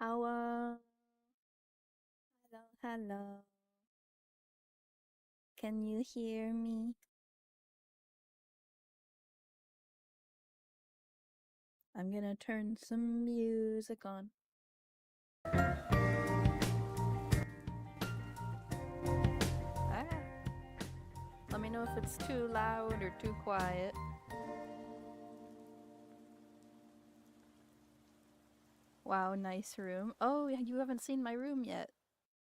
Hello. Hello. Can you hear me? I'm gonna turn some music on. Let me know if it's too loud or too quiet. Wow, nice room. Oh, yeah, you haven't seen my room yet.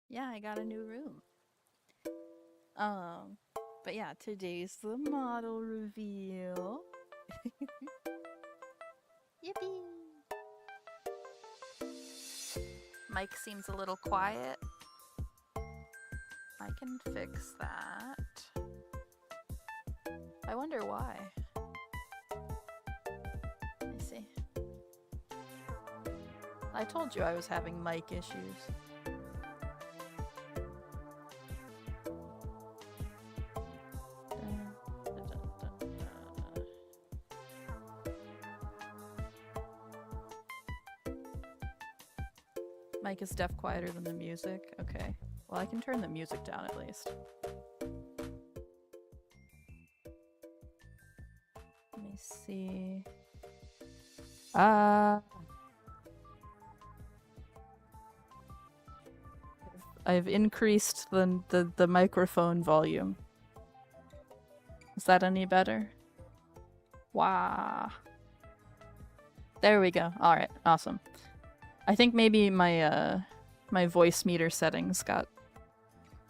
Yeah, I got a new room. But yeah, today's the model reveal. Yippee! Mic seems a little quiet. I can fix that. I wonder why. Let me see. I told you I was having mic issues. Mic is def quieter than the music. Okay. Well, I can turn the music down at least. Let me see. I've increased the microphone volume. Is that any better? Wow. There we go. All right. Awesome. I think maybe my my voice meter settings got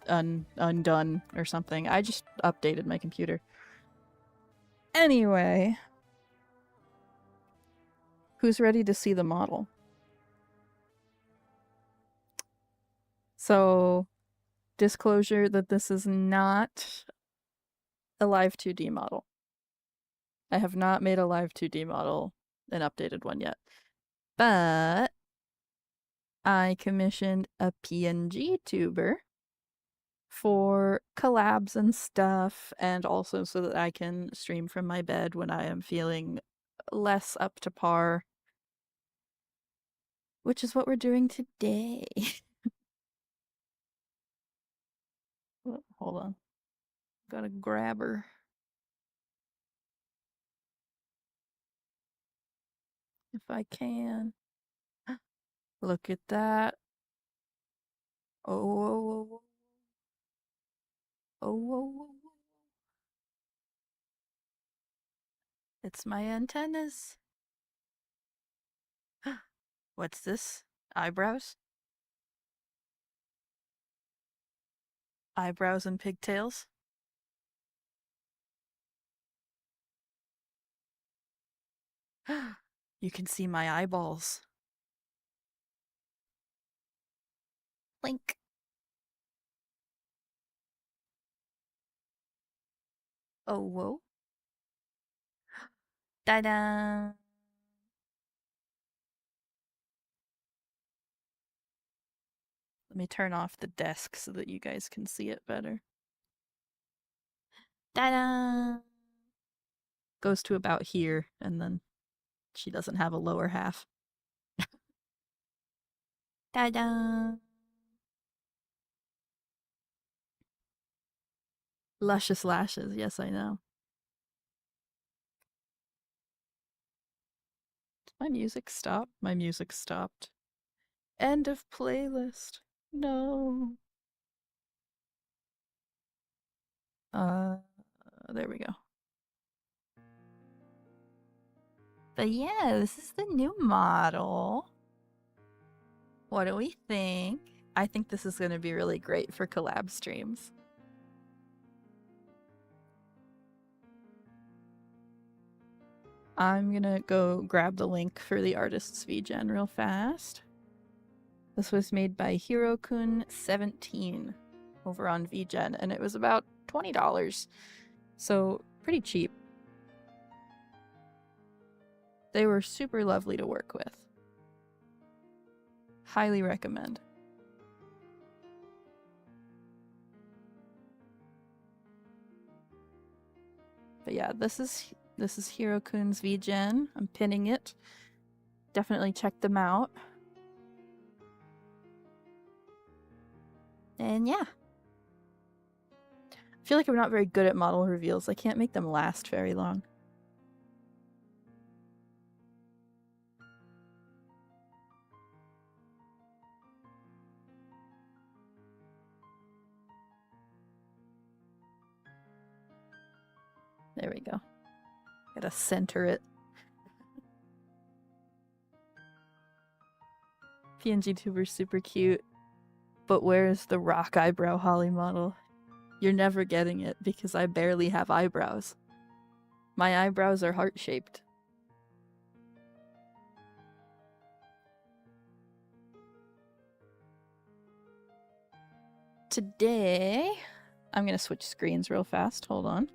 undone or something. I just updated my computer. Anyway, who's ready to see the model? So, disclosure that this is not a live 2D model. I have not made a live 2D model, an updated one yet. But I commissioned a PNG tuber for collabs and stuff, and also so that I can stream from my bed when I am feeling less up to par. Which is what we're doing today. Oh, hold on. Gotta grab her. If I can. Look at that. Oh, whoa, whoa, oh, whoa, whoa, whoa. It's my antennas. What's this? Eyebrows? Eyebrows and pigtails? You can see my eyeballs. Blink. Oh, whoa. Ta-da! Let me turn off the desk so that you guys can see it better. Ta-da! Goes to about here, and then she doesn't have a lower half. Ta-da! Luscious lashes, yes, I know. Did my music stop? My music stopped. End of playlist. No. There we go. But yeah, this is the new model. What do we think? I think this is going to be really great for collab streams. I'm gonna go grab the link for the artist's VGen real fast. This was made by Hirokun17 over on VGen, and it was about $20, so pretty cheap. They were super lovely to work with. Highly recommend. But yeah, this is Hirokun's VGen. I'm pinning it. Definitely check them out. And yeah. I feel like I'm not very good at model reveals. I can't make them last very long. There we go. Gotta center it. PNGtuber's super cute. But where's the rock eyebrow Holli model? You're never getting it because I barely have eyebrows. My eyebrows are heart-shaped. Today, I'm gonna switch screens real fast. Hold on.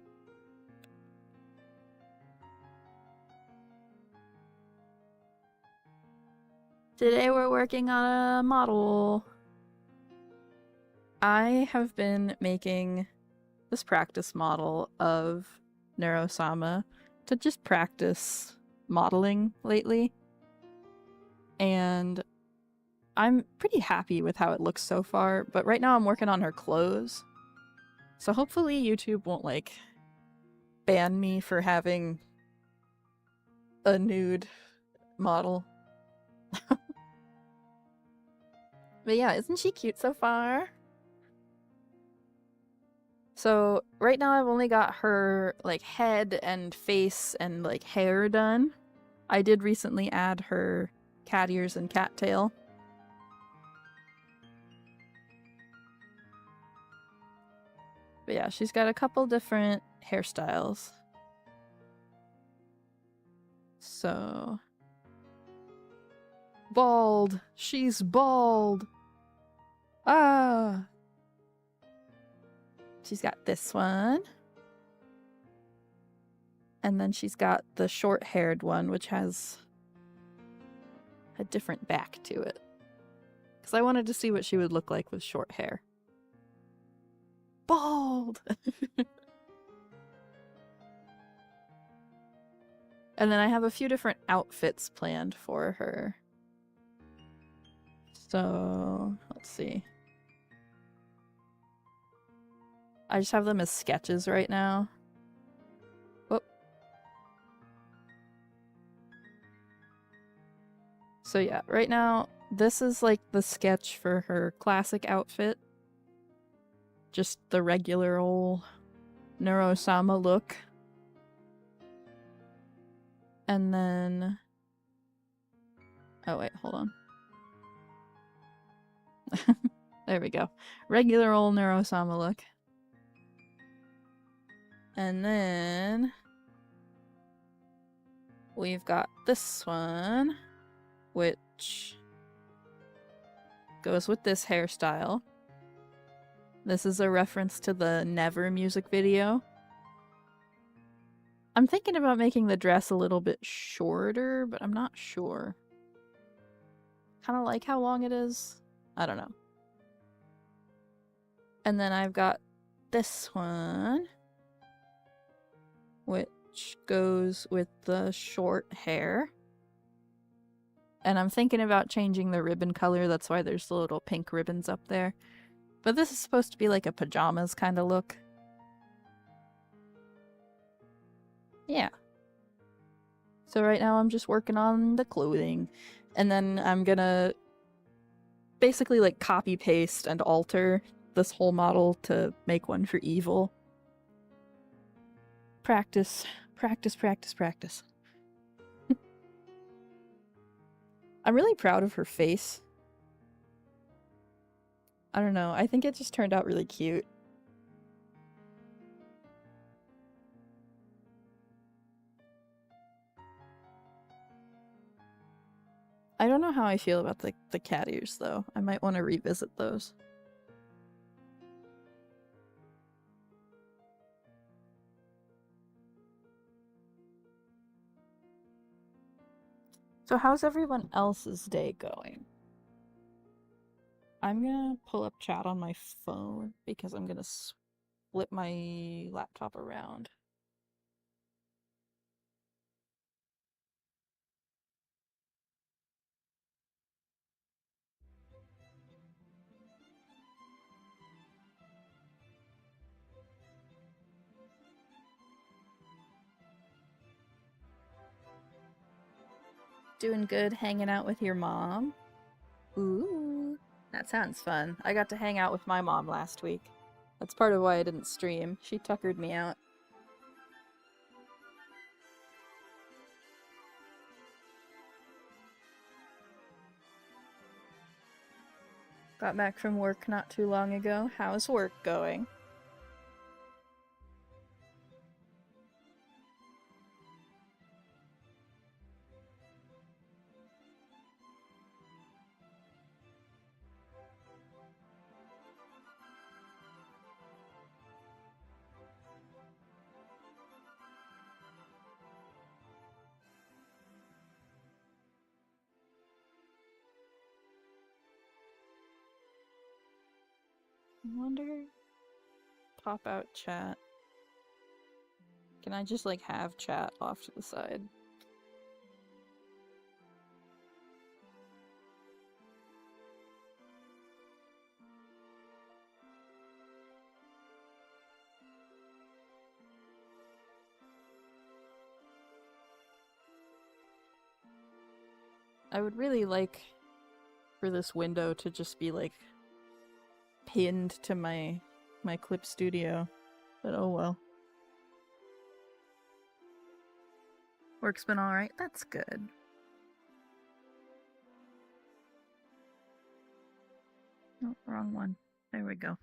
Today we're working on a model. I have been making this practice model of Neurosama to just practice modeling lately. And I'm pretty happy with how it looks so far, but right now I'm working on her clothes. So hopefully YouTube won't, like, ban me for having a nude model. But yeah, isn't she cute so far? So right now I've only got her, like, head and face and, like, hair done. I did recently add her cat ears and cat tail. But yeah, she's got a couple different hairstyles. So... Bald! She's bald! Ah! She's got this one. And then she's got the short-haired one, which has a different back to it. Because I wanted to see what she would look like with short hair. Bald! And then I have a few different outfits planned for her. So, let's see. I just have them as sketches right now. Whoop. So yeah, right now, this is like the sketch for her classic outfit. Just the regular old Neurosama look. And then... Oh wait, hold on. There we go. Regular old Neurosama look. And then... we've got this one, which goes with this hairstyle. This is a reference to the Never music video. I'm thinking about making the dress a little bit shorter, but I'm not sure. Kind of like how long it is. I don't know. And then I've got this one, which goes with the short hair. And I'm thinking about changing the ribbon color. That's why there's the little pink ribbons up there. But this is supposed to be like a pajamas kind of look. Yeah. So right now I'm just working on the clothing. And then I'm gonna basically like copy paste and alter this whole model to make one for evil. Practice, practice, practice, practice. I'm really proud of her face. I don't know, I think it just turned out really cute. I don't know how I feel about the cat ears, though. I might want to revisit those. So how's everyone else's day going? I'm gonna pull up chat on my phone because I'm gonna flip my laptop around. Doing good hanging out with your mom? Ooh, that sounds fun. I got to hang out with my mom last week. That's part of why I didn't stream. She tuckered me out. Got back from work not too long ago. How's work going? I wonder... Pop out chat. Can I just, like, have chat off to the side? I would really like for this window to just be, like, pinned to my clip studio, but oh well. Work's been alright. That's good. Oh, wrong one. There we go.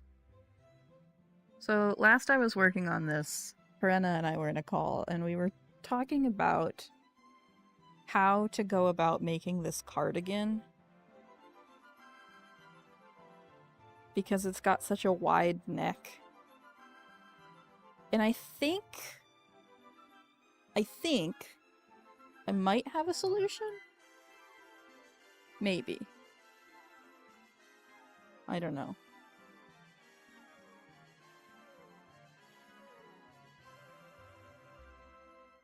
So last I was working on this, Purena and I were in a call, and we were talking about how to go about making this cardigan. Because it's got such a wide neck. And I think I might have a solution? Maybe. I don't know.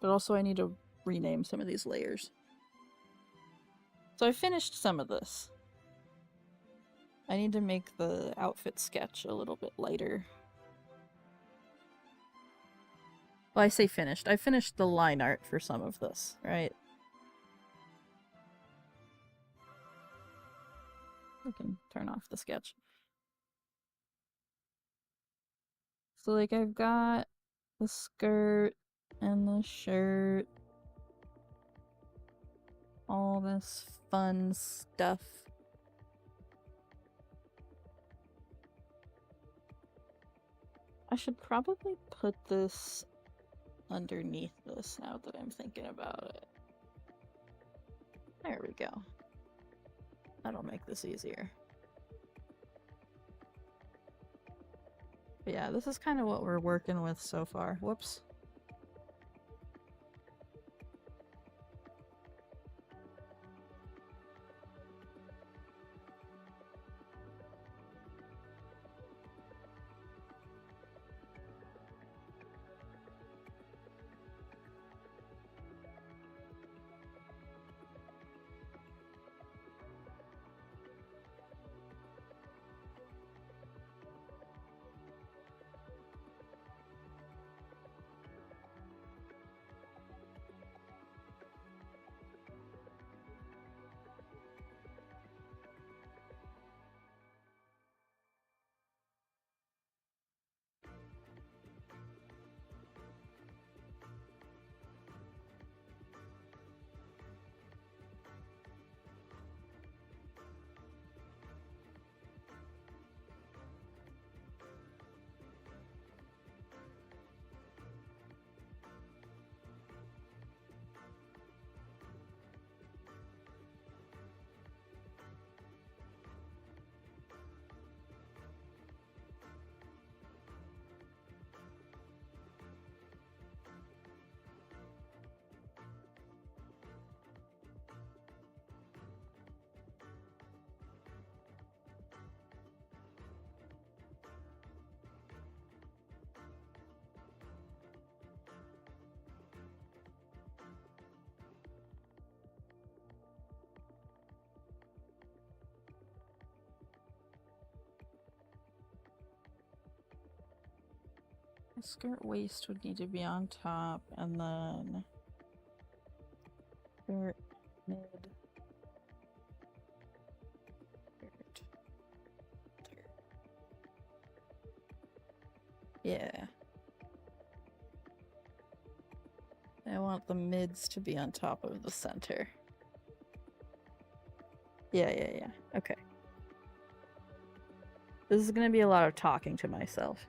But also I need to rename some of these layers. So I finished some of this. I need to make the outfit sketch a little bit lighter. Well, I say finished. I finished the line art for some of this, right? I can turn off the sketch. So, like, I've got the skirt and the shirt. All this fun stuff. I should probably put this underneath this now that I'm thinking about it. There we go. That'll make this easier. But yeah, this is kind of what we're working with so far. Whoops. The skirt waist would need to be on top, and then skirt Mid. Yeah. I want the mids to be on top of the center. Yeah. Okay. This is gonna be a lot of talking to myself.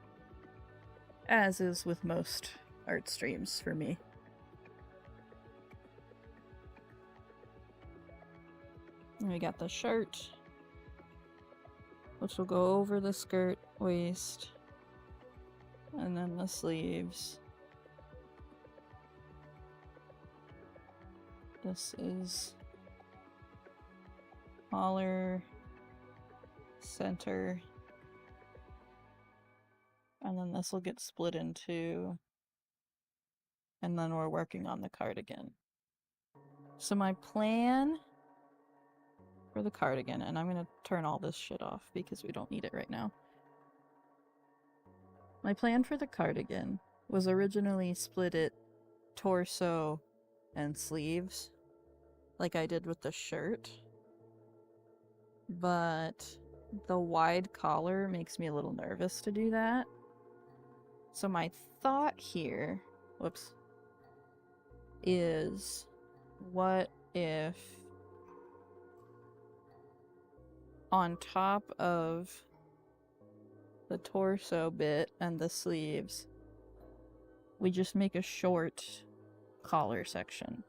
As is with most art streams for me. And we got the shirt, which will go over the skirt, waist, and then the sleeves. This is collar, center, and then this will get split in two, and then we're working on the cardigan. So my plan for the cardigan, and I'm gonna turn all this shit off because we don't need it right now. My plan for the cardigan was originally split it torso and sleeves, like I did with the shirt. But the wide collar makes me a little nervous to do that. So my thought here, whoops, is what if on top of the torso bit and the sleeves, we just make a short collar section.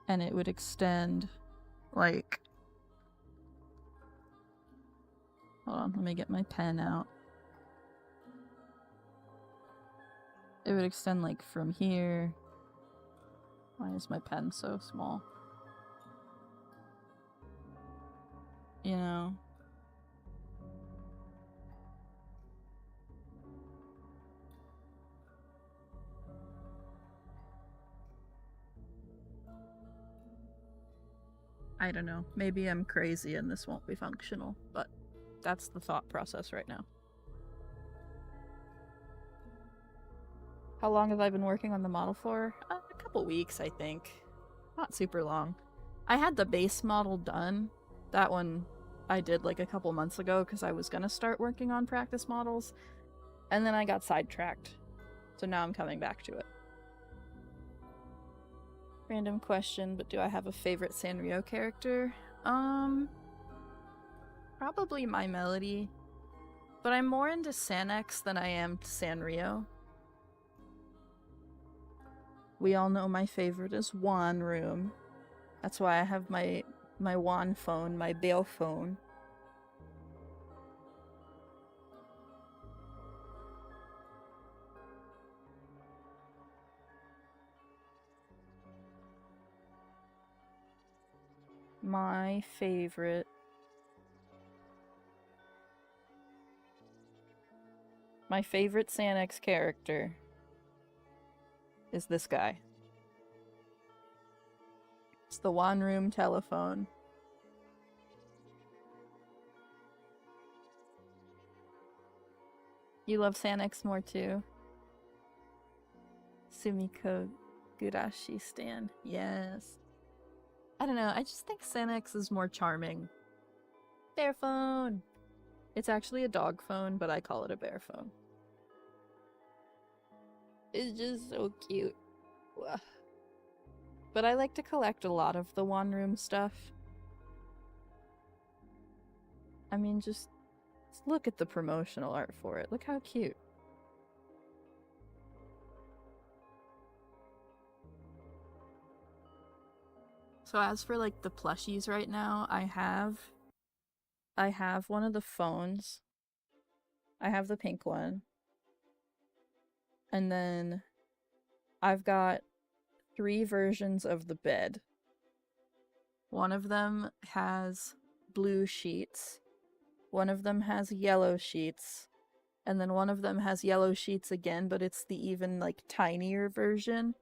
And it would extend like, hold on, let me get my pen out. It would extend like from here. Why is my pen so small? You know? I don't know. Maybe I'm crazy and this won't be functional, but that's the thought process right now. How long have I been working on the model for? A couple weeks, I think. Not super long. I had the base model done. That one I did like a couple months ago because I was gonna start working on practice models, and then I got sidetracked. So now I'm coming back to it. Random question, but do I have a favorite Sanrio character? Probably My Melody. But I'm more into Sanex than I am Sanrio. We all know my favorite is Wan Room. That's why I have my Wan phone, my Bale phone. My favorite Sanex character is this guy. It's the Wan Room telephone. You love Sanex more too? Sumiko Gurashi stan. Yes. I don't know, I just think Sanex is more charming. Bear phone! It's actually a dog phone, but I call it a bear phone. It's just so cute. Ugh. But I like to collect a lot of the Wan Room stuff. I mean, just look at the promotional art for it. Look how cute. So as for like the plushies right now, I have one of the phones. I have the pink one. And then I've got 3 versions of the bed. One of them has blue sheets. One of them has yellow sheets. And then one of them has yellow sheets again, but it's the even like tinier version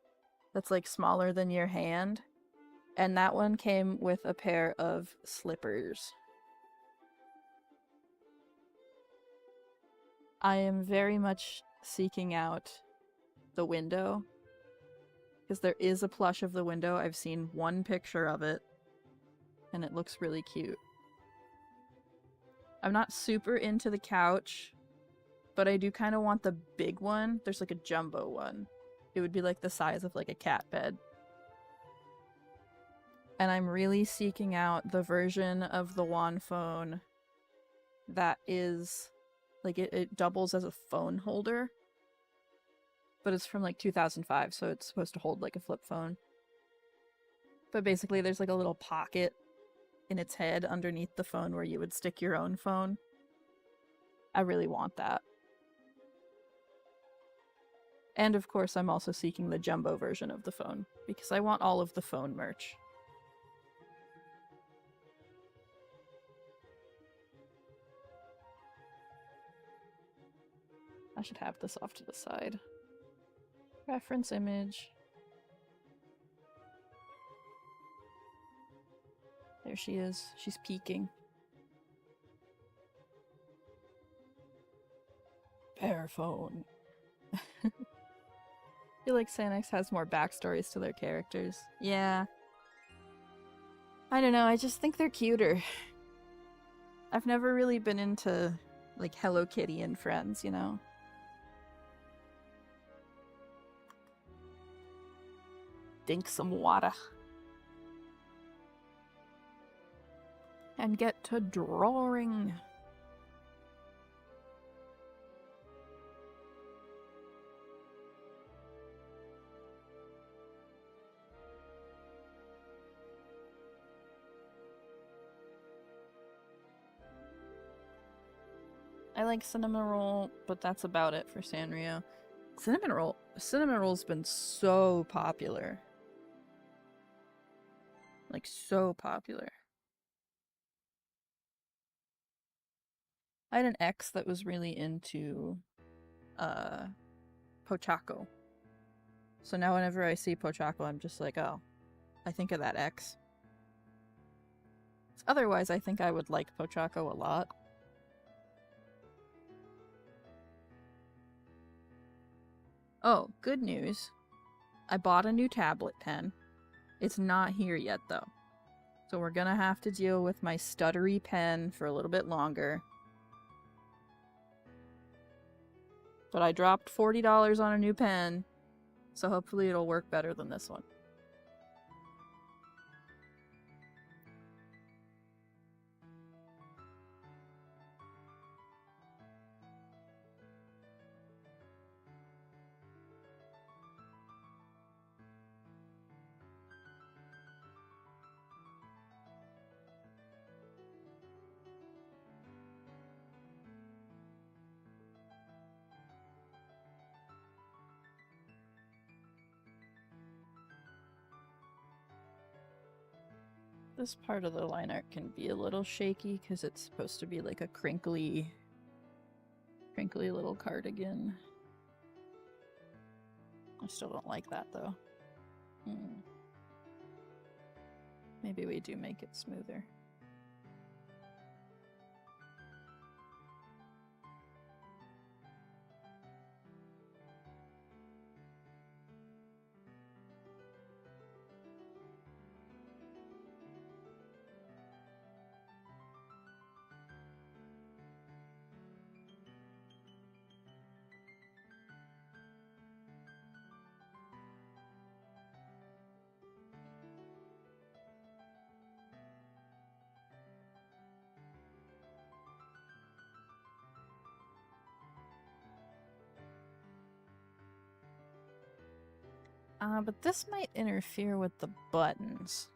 that's like smaller than your hand. And that one came with a pair of slippers. I am very much seeking out the window. Because there is a plush of the window. I've seen one picture of it, and it looks really cute. I'm not super into the couch, but I do kind of want the big one. There's like a jumbo one. It would be like the size of like a cat bed. And I'm really seeking out the version of the Wand phone that is like it doubles as a phone holder. But it's from like 2005, so it's supposed to hold like a flip phone. But basically there's like a little pocket in its head underneath the phone where you would stick your own phone. I really want that. And of course I'm also seeking the jumbo version of the phone, because I want all of the phone merch. I should have this off to the side. Reference image. There she is. She's peeking. Pear phone. I feel like Sanix has more backstories to their characters. Yeah. I don't know, I just think they're cuter. I've never really been into, like, Hello Kitty and Friends, you know? Drink some water. And get to drawing. I like cinnamon roll, but that's about it for Sanrio. Cinnamon roll's been so popular. Like, so popular. I had an ex that was really into Pochaco. So now whenever I see Pochaco, I'm just like, oh, I think of that ex. Otherwise, I think I would like Pochaco a lot. Oh, good news. I bought a new tablet pen. It's not here yet, though. So we're gonna have to deal with my stuttery pen for a little bit longer. But I dropped $40 on a new pen, so hopefully it'll work better than this one. This part of the line art can be a little shaky because it's supposed to be like a crinkly little cardigan. I still don't like that though. Maybe we do make it smoother. But this might interfere with the buttons.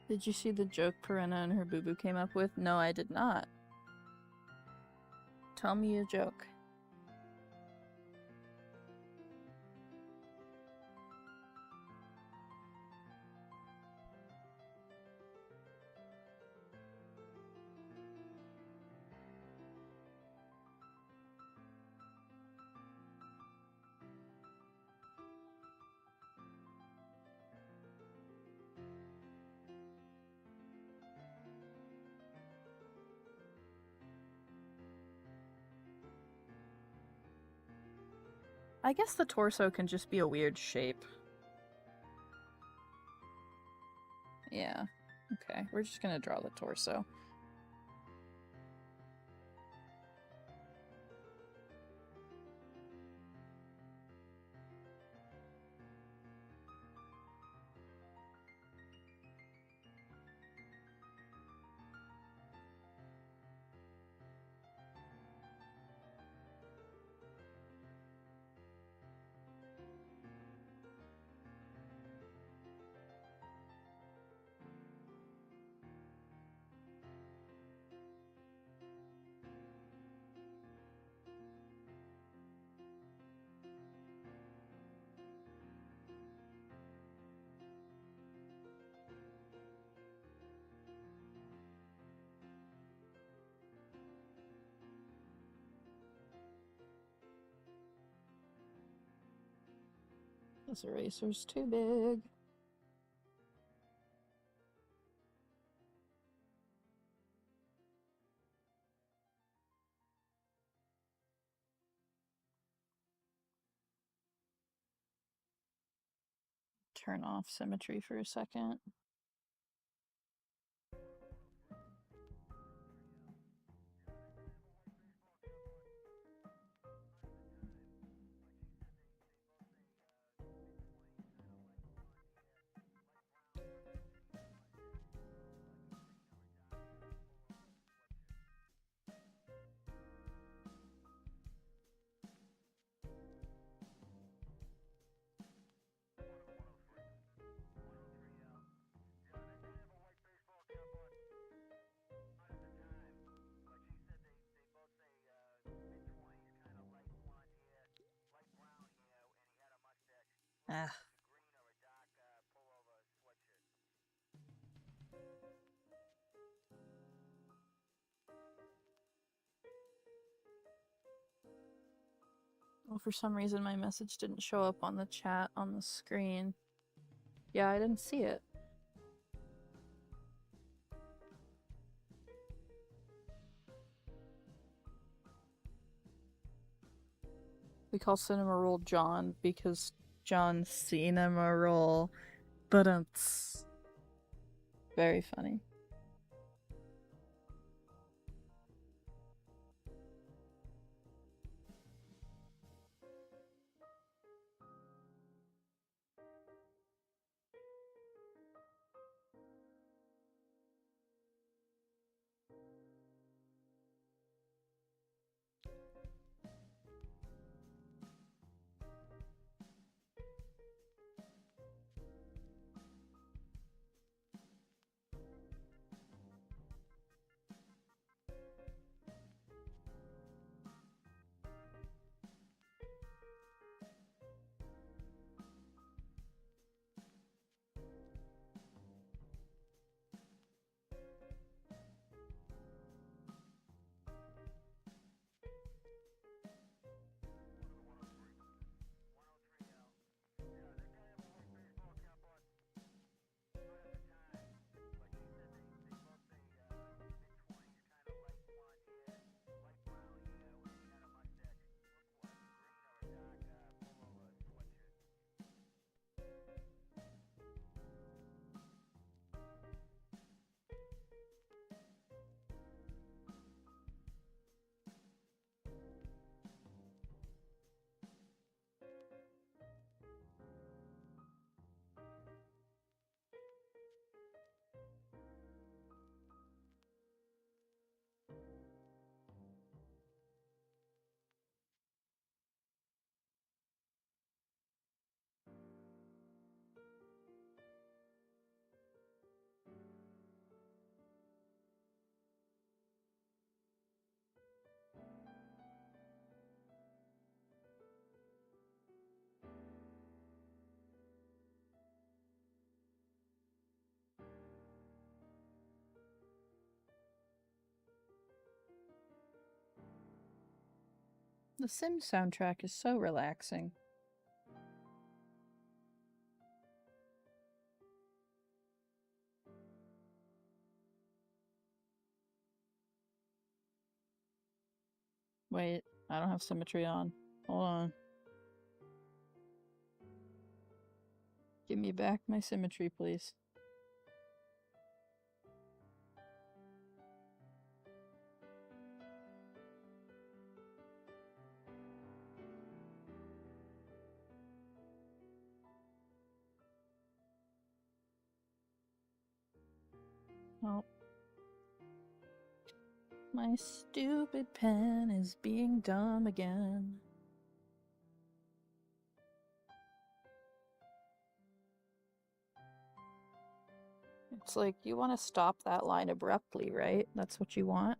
Did you see the joke Purena and her boo-boo came up with? No, I did not. Tell me a joke. I guess the torso can just be a weird shape. Yeah. Okay, we're just gonna draw the torso. This eraser's too big. Turn off symmetry for a second. Ah. Well, for some reason my message didn't show up on the chat on the screen. Yeah, I didn't see it. We call cinema roll John because John cinema roll. But very funny. The Sims soundtrack is so relaxing. Wait, I don't have symmetry on. Hold on. Give me back my symmetry, please. Oh. My stupid pen is being dumb again. It's like, you want to stop that line abruptly, right? That's what you want?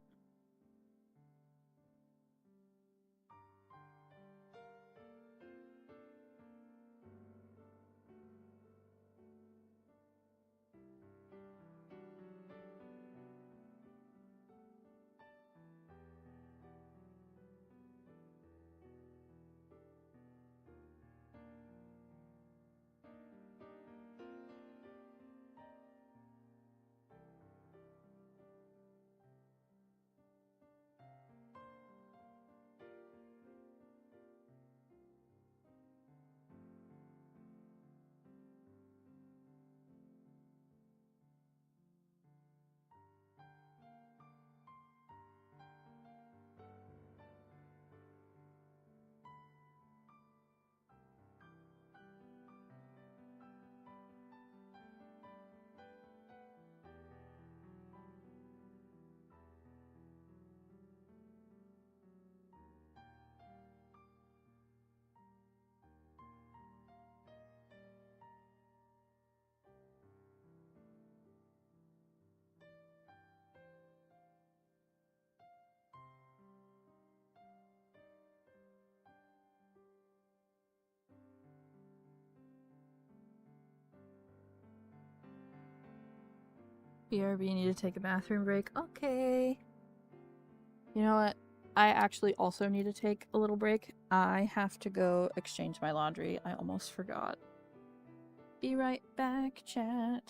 BRB need to take a bathroom break. Okay. You know what? I actually also need to take a little break. I have to go exchange my laundry. I almost forgot. Be right back, chat.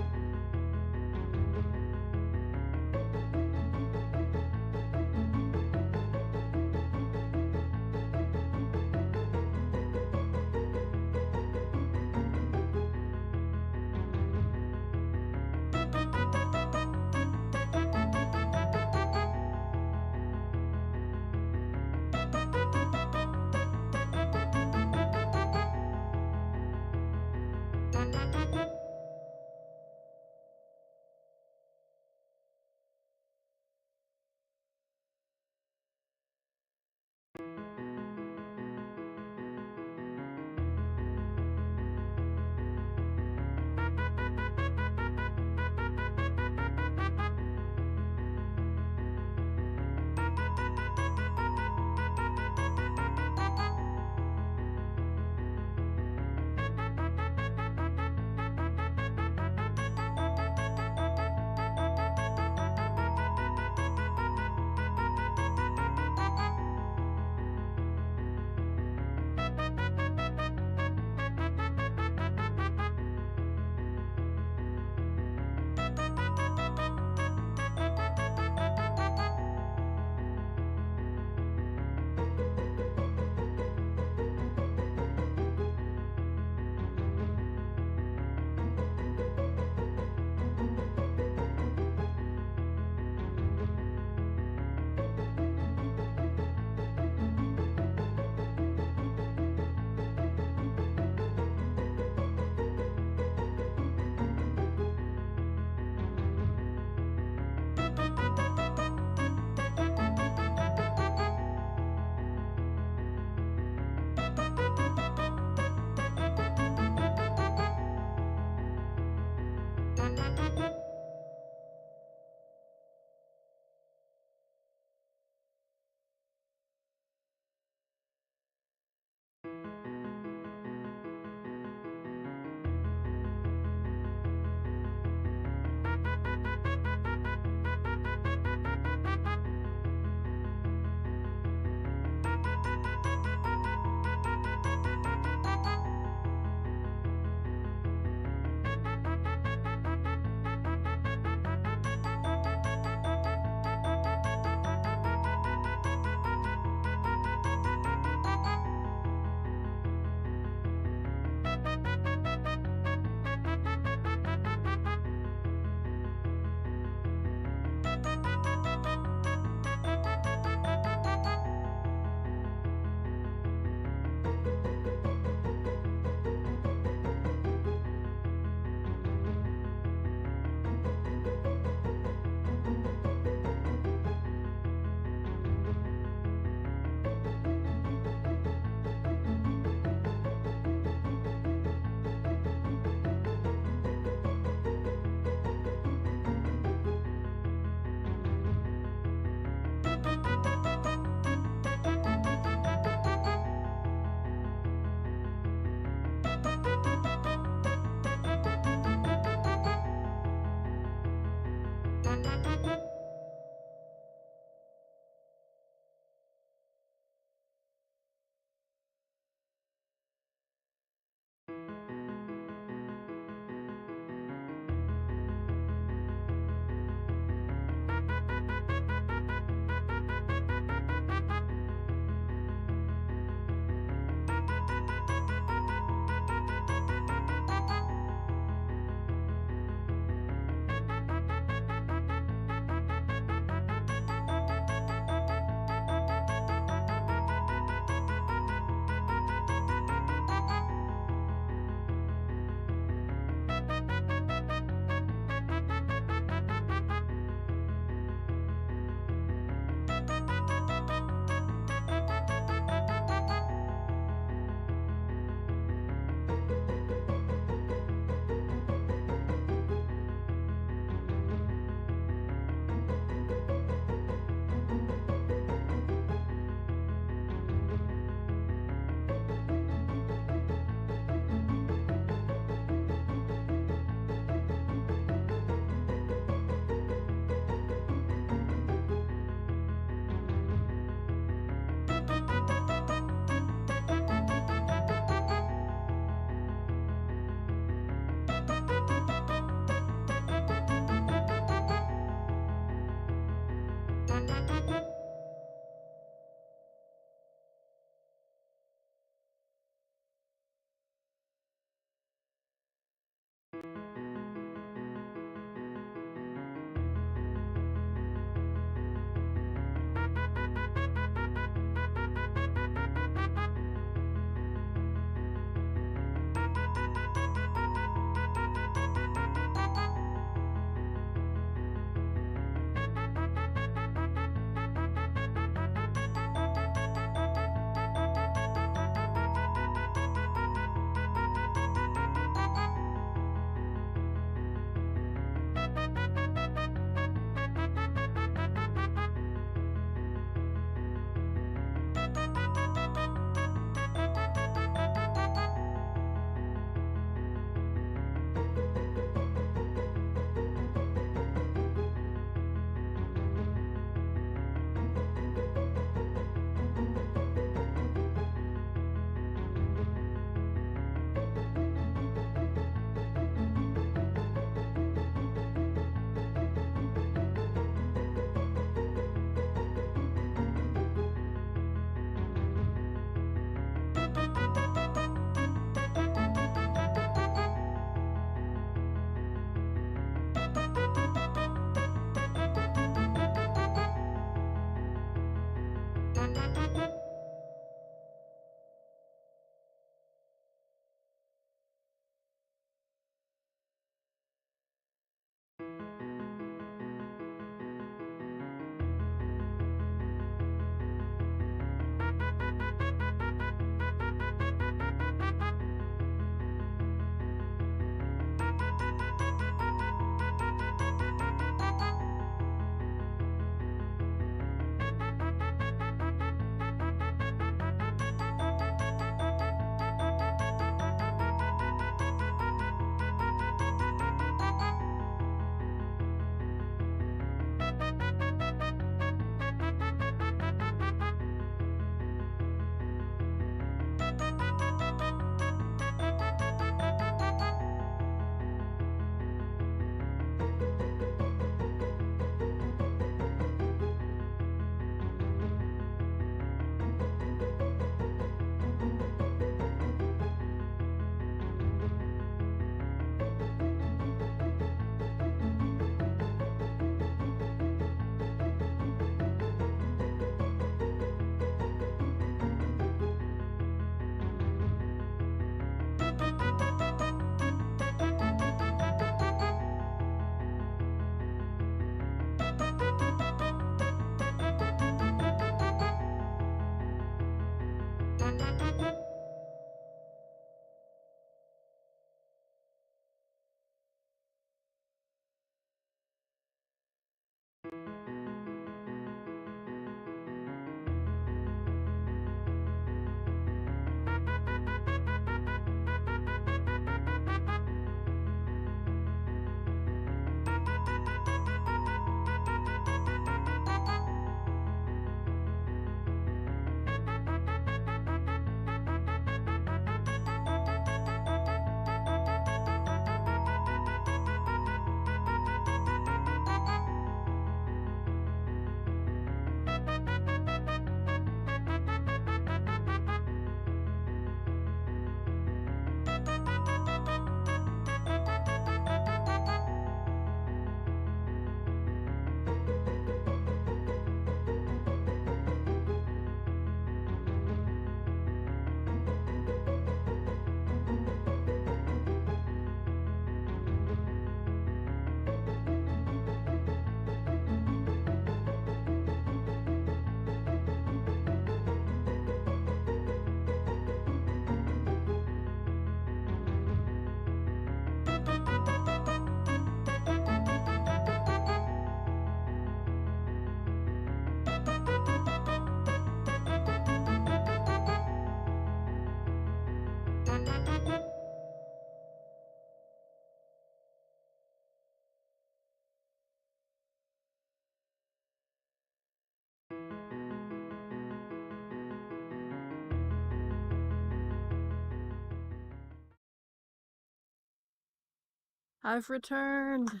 I've returned.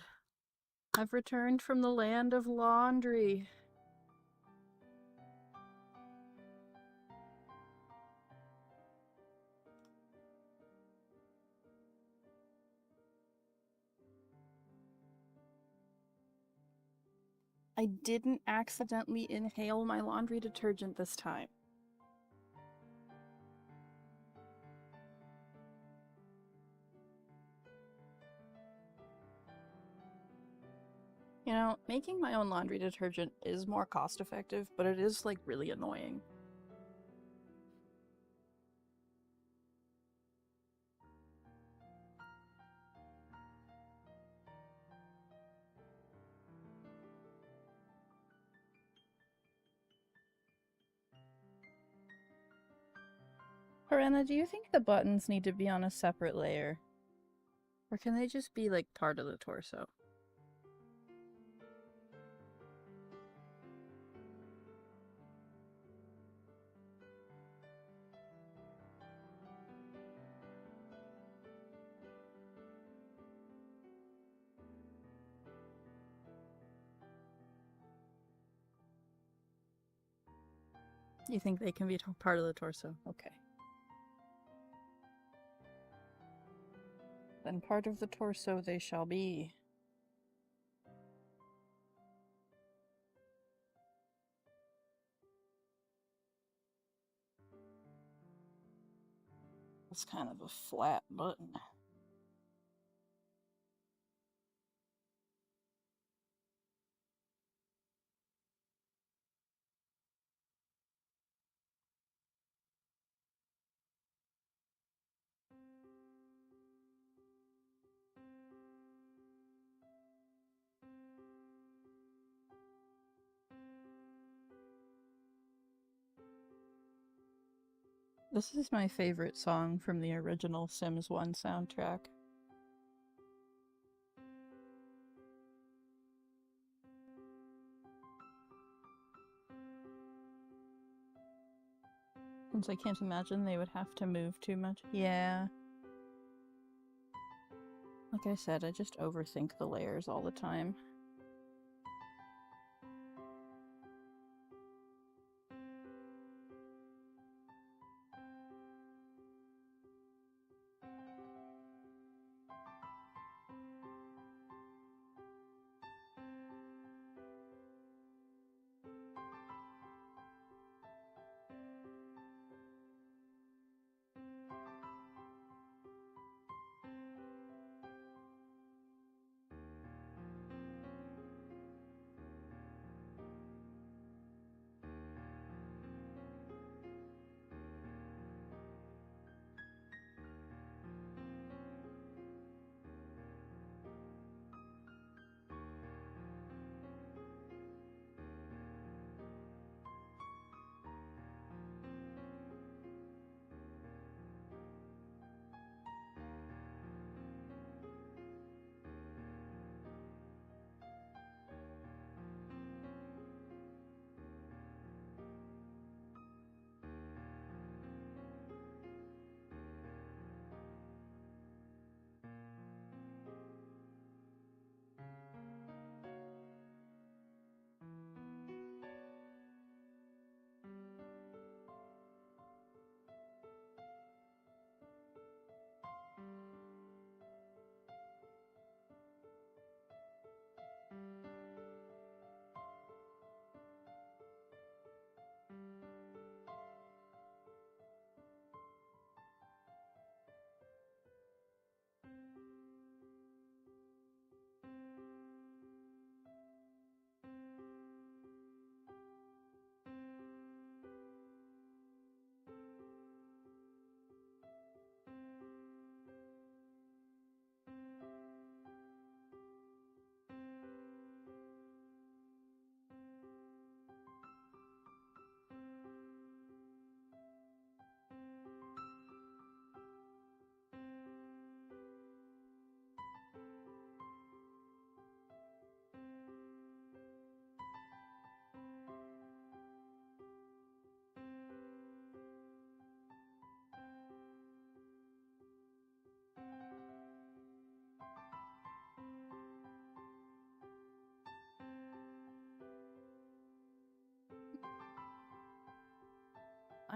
I've returned from the land of laundry. I didn't accidentally inhale my laundry detergent this time. You know, making my own laundry detergent is more cost-effective, but it is, like, really annoying. Purena, do you think the buttons need to be on a separate layer? Or can they just be, like, part of the torso? You think they can be part of the torso? Okay. Then part of the torso they shall be. It's kind of a flat button. This is my favorite song from the original Sims 1 soundtrack. Since I can't imagine they would have to move too much. Yeah. Like I said, I just overthink the layers all the time.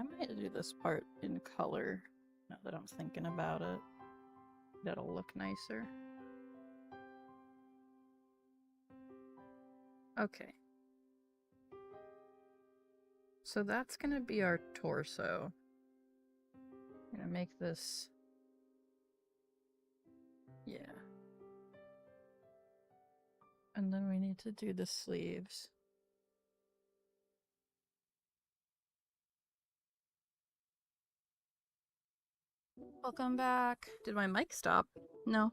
I might do this part in color now that I'm thinking about it. That'll look nicer. Okay. So that's gonna be our torso. I'm gonna make this... yeah. And then we need to do the sleeves. Welcome back. Did my mic stop? No,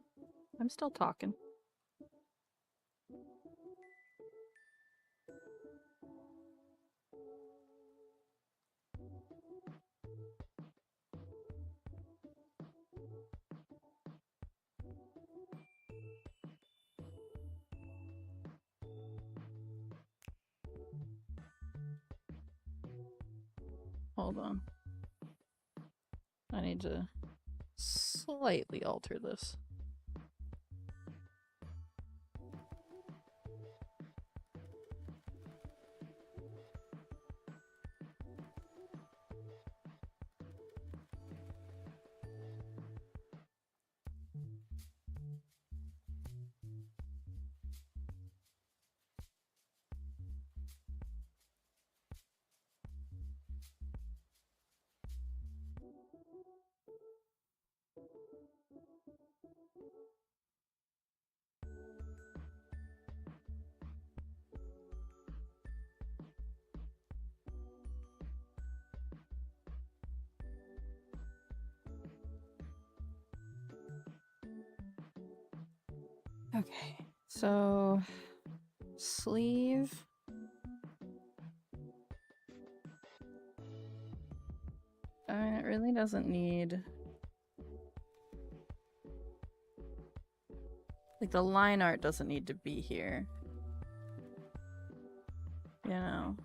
I'm still talking. Hold on. I need to slightly alter this. Okay, so sleeve. I mean, it really doesn't need... like, the line art doesn't need to be here. You know?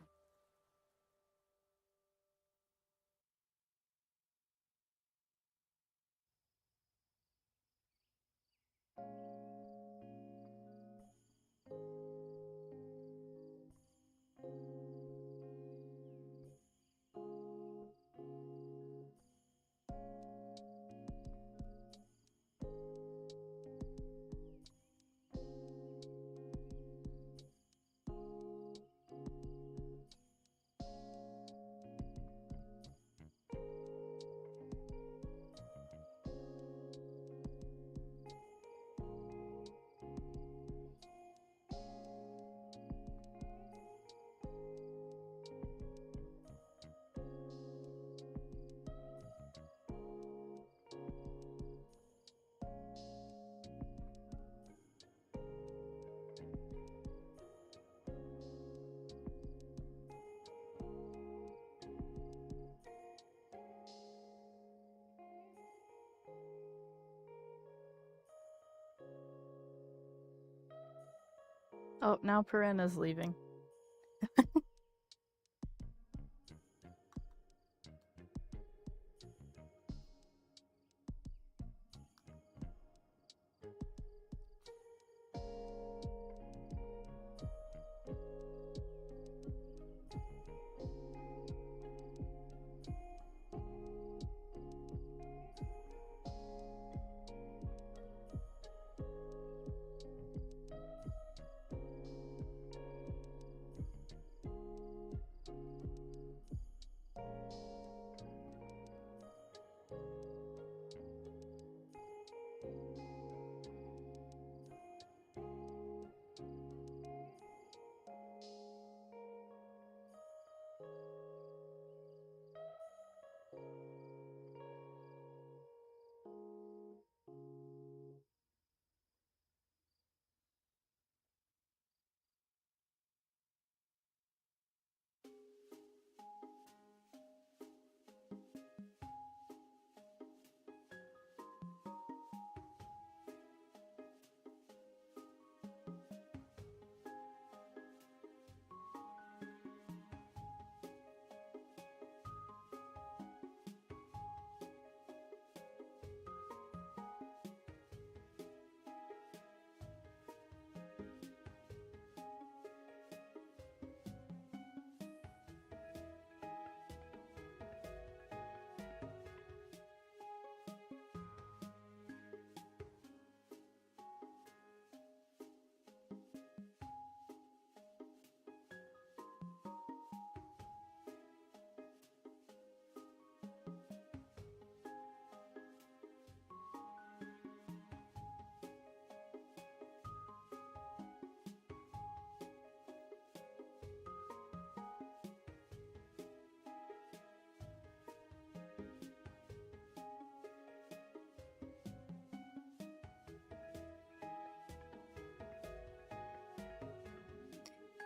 Oh, now Purena's leaving.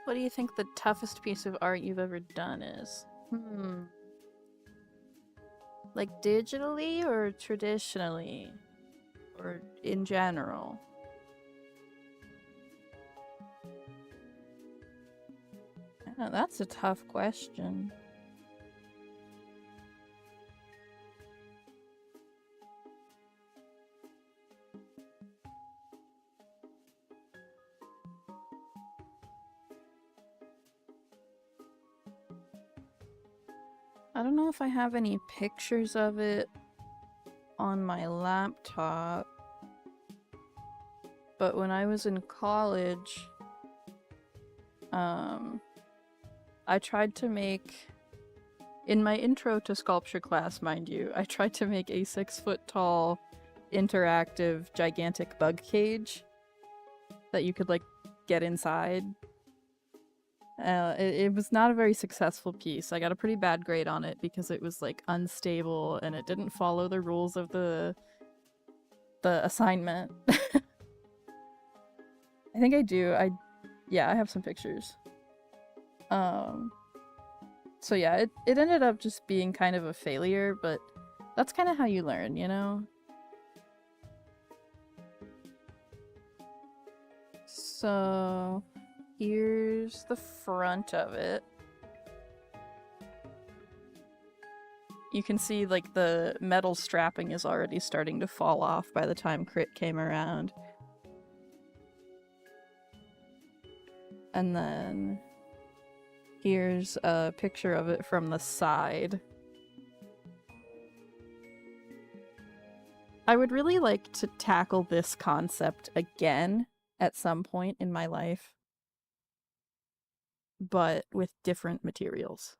What do you think the toughest piece of art you've ever done is? Like digitally or traditionally? Or in general? Oh, that's a tough question. I don't know if I have any pictures of it on my laptop, but when I was in college, I tried to make, in my intro to sculpture class, mind you, I tried to make a 6-foot tall, interactive, gigantic bug cage that you could, like, get inside. It was not a very successful piece. I got a pretty bad grade on it because it was, like, unstable and it didn't follow the rules of the assignment. I think I do. Yeah, I have some pictures. So yeah, it ended up just being kind of a failure, but that's kind of how you learn, you know? So here's the front of it. You can see, like, the metal strapping is already starting to fall off by the time Crit came around. And then here's a picture of it from the side. I would really like to tackle this concept again at some point in my life, but with different materials.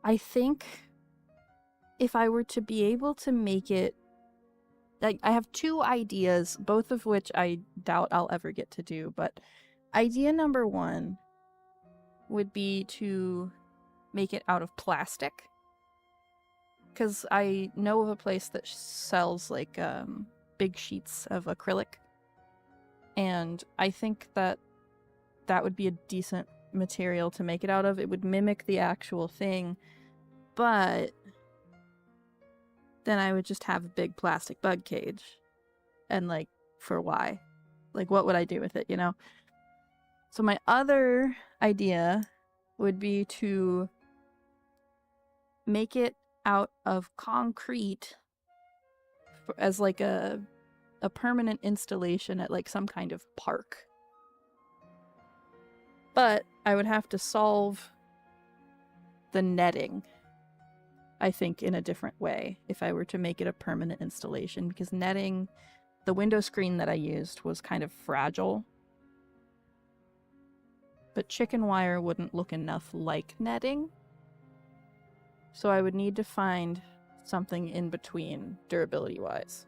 I think if I were to be able to make it, like, I have two ideas, both of which I doubt I'll ever get to do, but idea number one would be to make it out of plastic. Because I know of a place that sells, like, big sheets of acrylic. And I think that that would be a decent material to make it out of. It would mimic the actual thing, but then I would just have a big plastic bug cage. And, like, for why? Like, what would I do with it, you know? So my other idea would be to make it out of concrete as, like, a permanent installation at, like, some kind of park. But I would have to solve the netting, I think, in a different way if I were to make it a permanent installation, because netting, the window screen that I used was kind of fragile. But chicken wire wouldn't look enough like netting. So I would need to find something in between, durability-wise.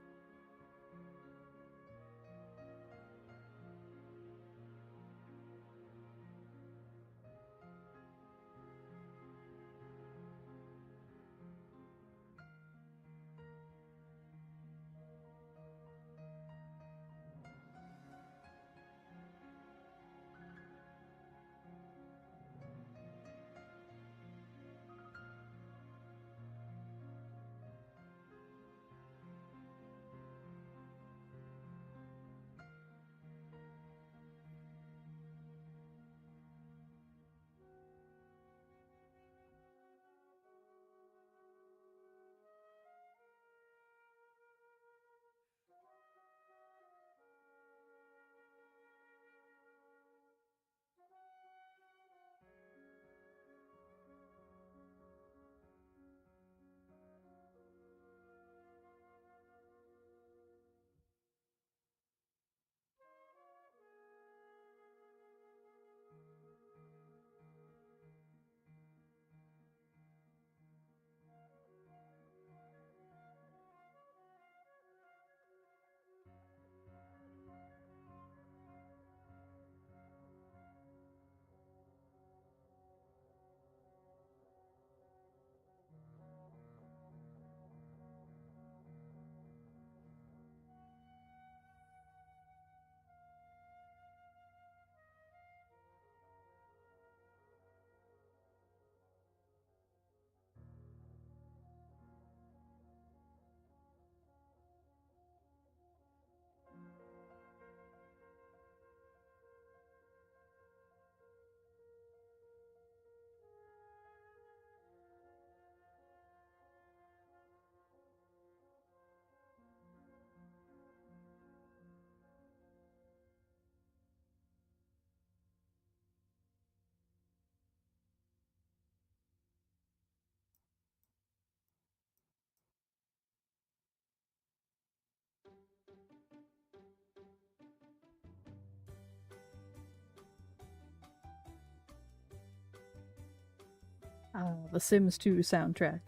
The Sims 2 soundtrack.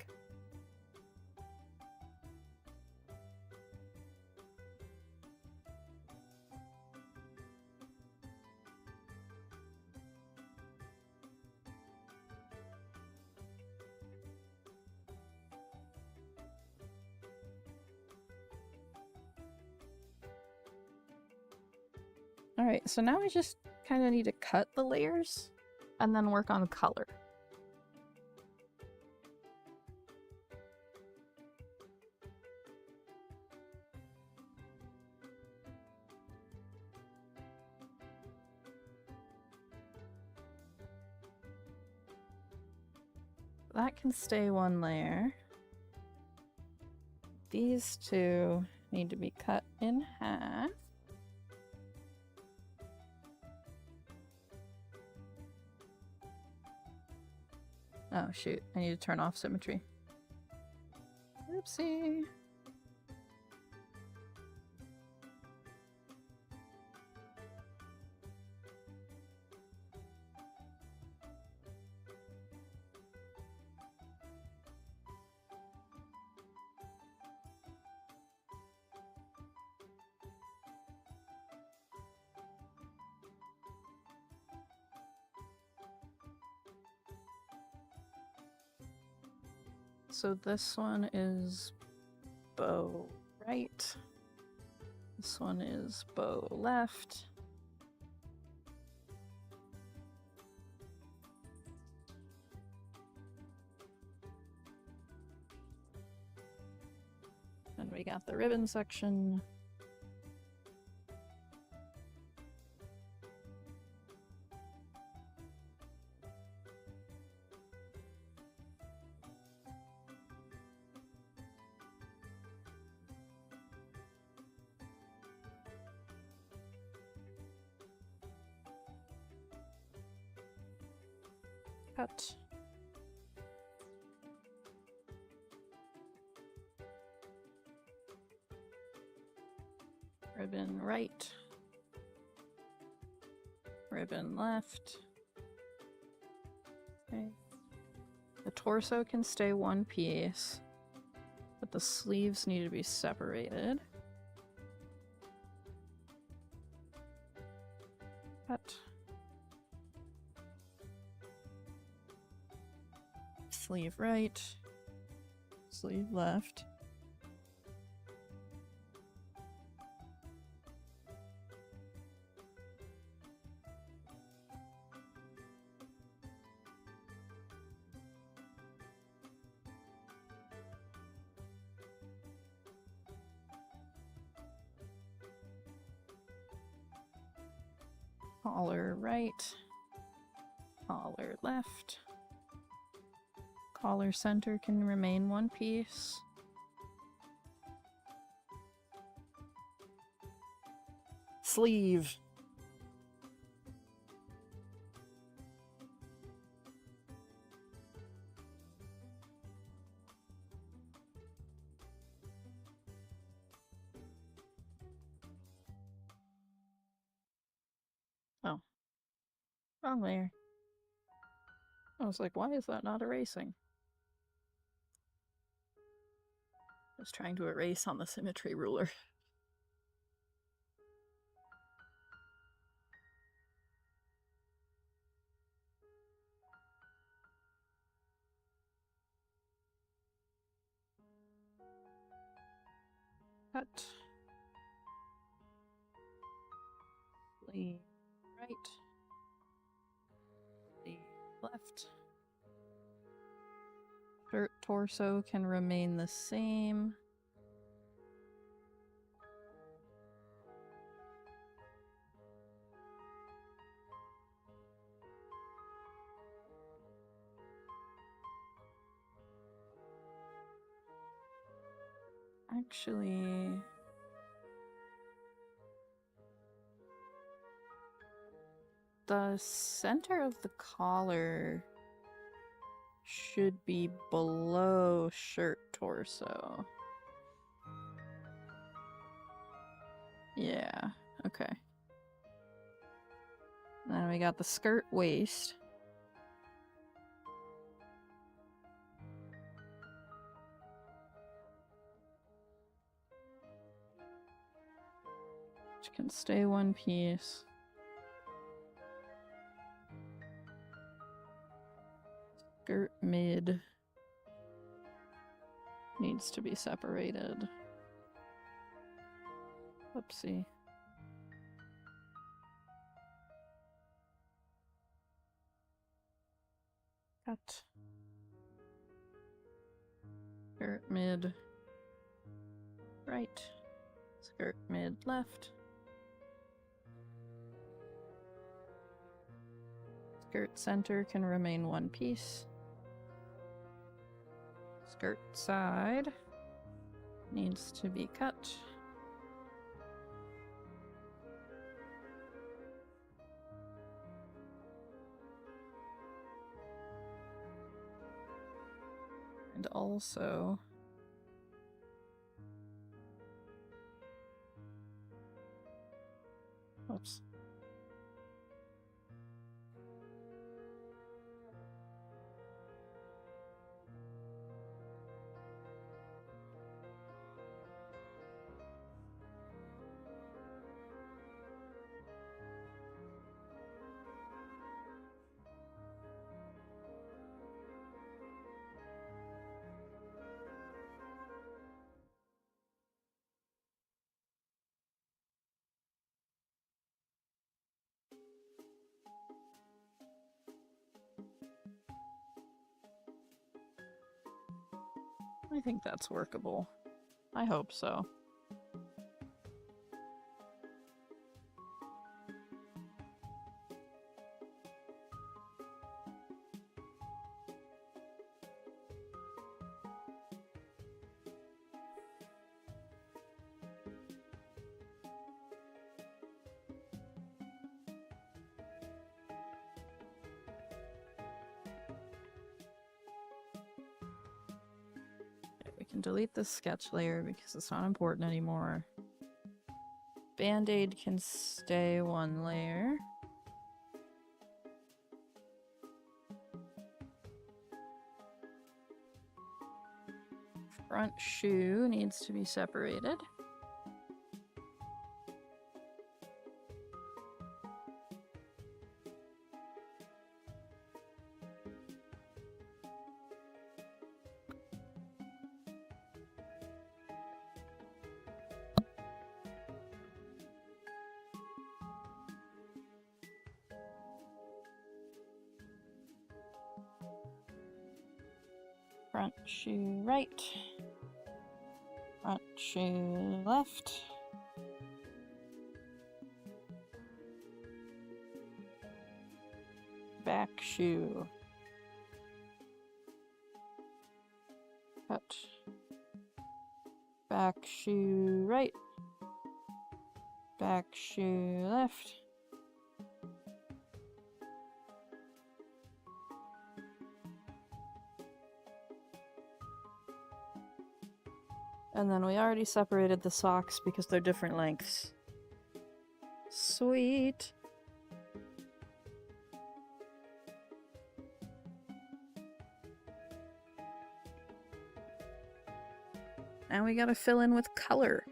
Alright, so now I just kind of need to cut the layers and then work on color. That can stay one layer. These two need to be cut in half. Oh shoot, I need to turn off symmetry. Oopsie. So this one is bow right. This one is bow left. And we got the ribbon section. Cut. Ribbon right. Ribbon left. Okay. The torso can stay one piece, but the sleeves need to be separated. Cut. Sleeve right. Sleeve left. Collar right. Collar left. Collar center can remain one piece. Sleeve. Oh. Wrong layer. I was like, why is that not erasing? I was trying to erase on the symmetry ruler. Cut. Sleeve right. Sleeve left. Shirt torso can remain the same. Actually, the center of the collar should be below shirt torso. Yeah, okay. Then we got the skirt waist. Waist can stay one piece. Skirt mid needs to be separated. Whoopsie. Cut. Skirt mid right. Skirt mid left. Skirt center can remain one piece. Skirt side needs to be cut. And also oops. I think that's workable. I hope so. We can delete this sketch layer because it's not important anymore. Band-Aid can stay one layer. Front shoe needs to be separated. Front shoe right. Front shoe left. Back shoe. Cut. Back shoe right. Back shoe left. And then we already separated the socks because they're different lengths. Sweet. And we gotta fill in with color.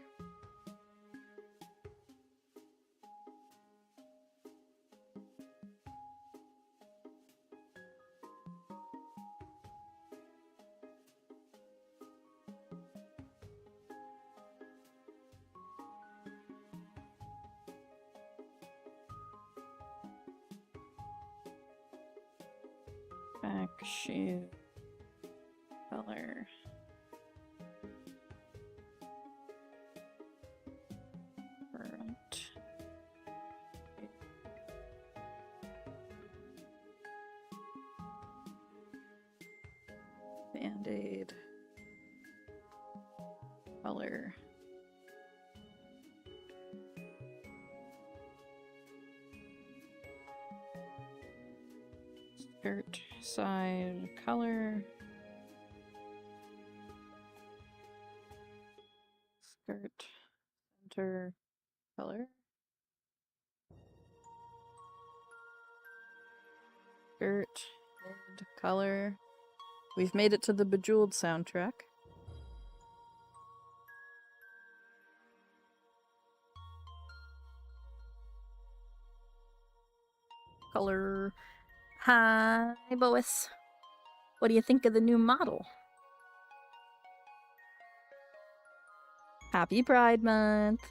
Back shoe color. Front. Band-Aid color. Skirt side color. Skirt center color. Skirt mid color. We've made it to the Bejeweled soundtrack. Hi, Bois. What do you think of the new model? Happy Pride Month!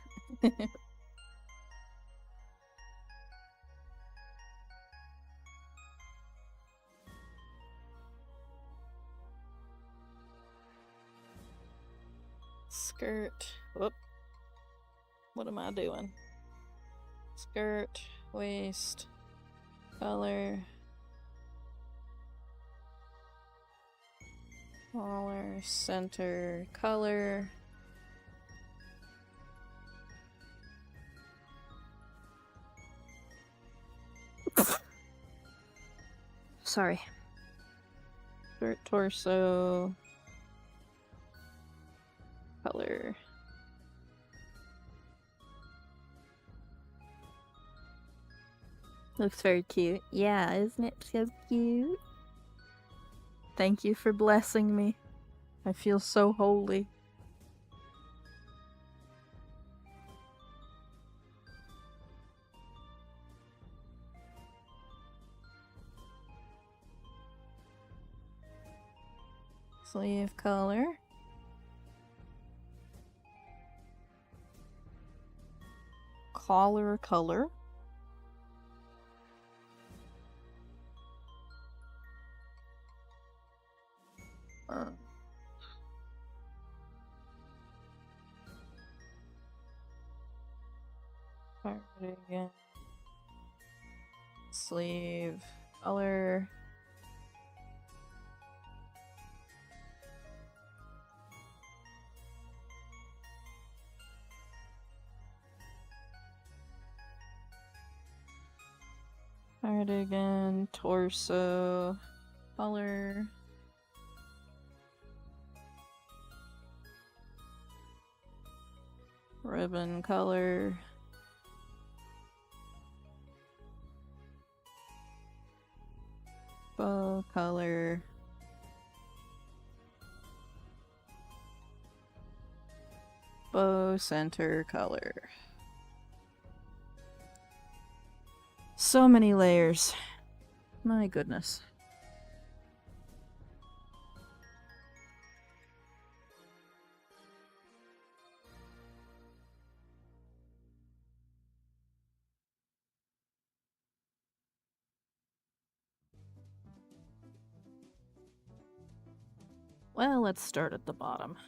Skirt. Whoop. What am I doing? Skirt, waist, color, collar, center, color. Sorry. Shirt, torso, color. Looks very cute. Yeah, isn't it so cute? Thank you for blessing me. I feel so holy. Sleeve color. Collar color. Cardigan. Sleeve color. Cardigan, torso, color. Ribbon color. Bow color. Bow center color. So many layers. My goodness. Well, let's start at the bottom.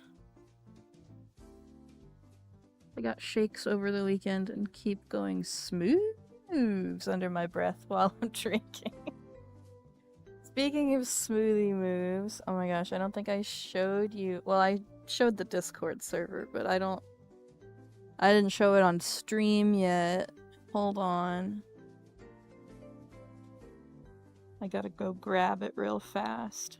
I got shakes over the weekend and keep going smooths under my breath while I'm drinking. Speaking of smoothie moves, oh my gosh, I don't think I showed you. Well, I showed the Discord server, but I didn't show it on stream yet. Hold on. I gotta go grab it real fast.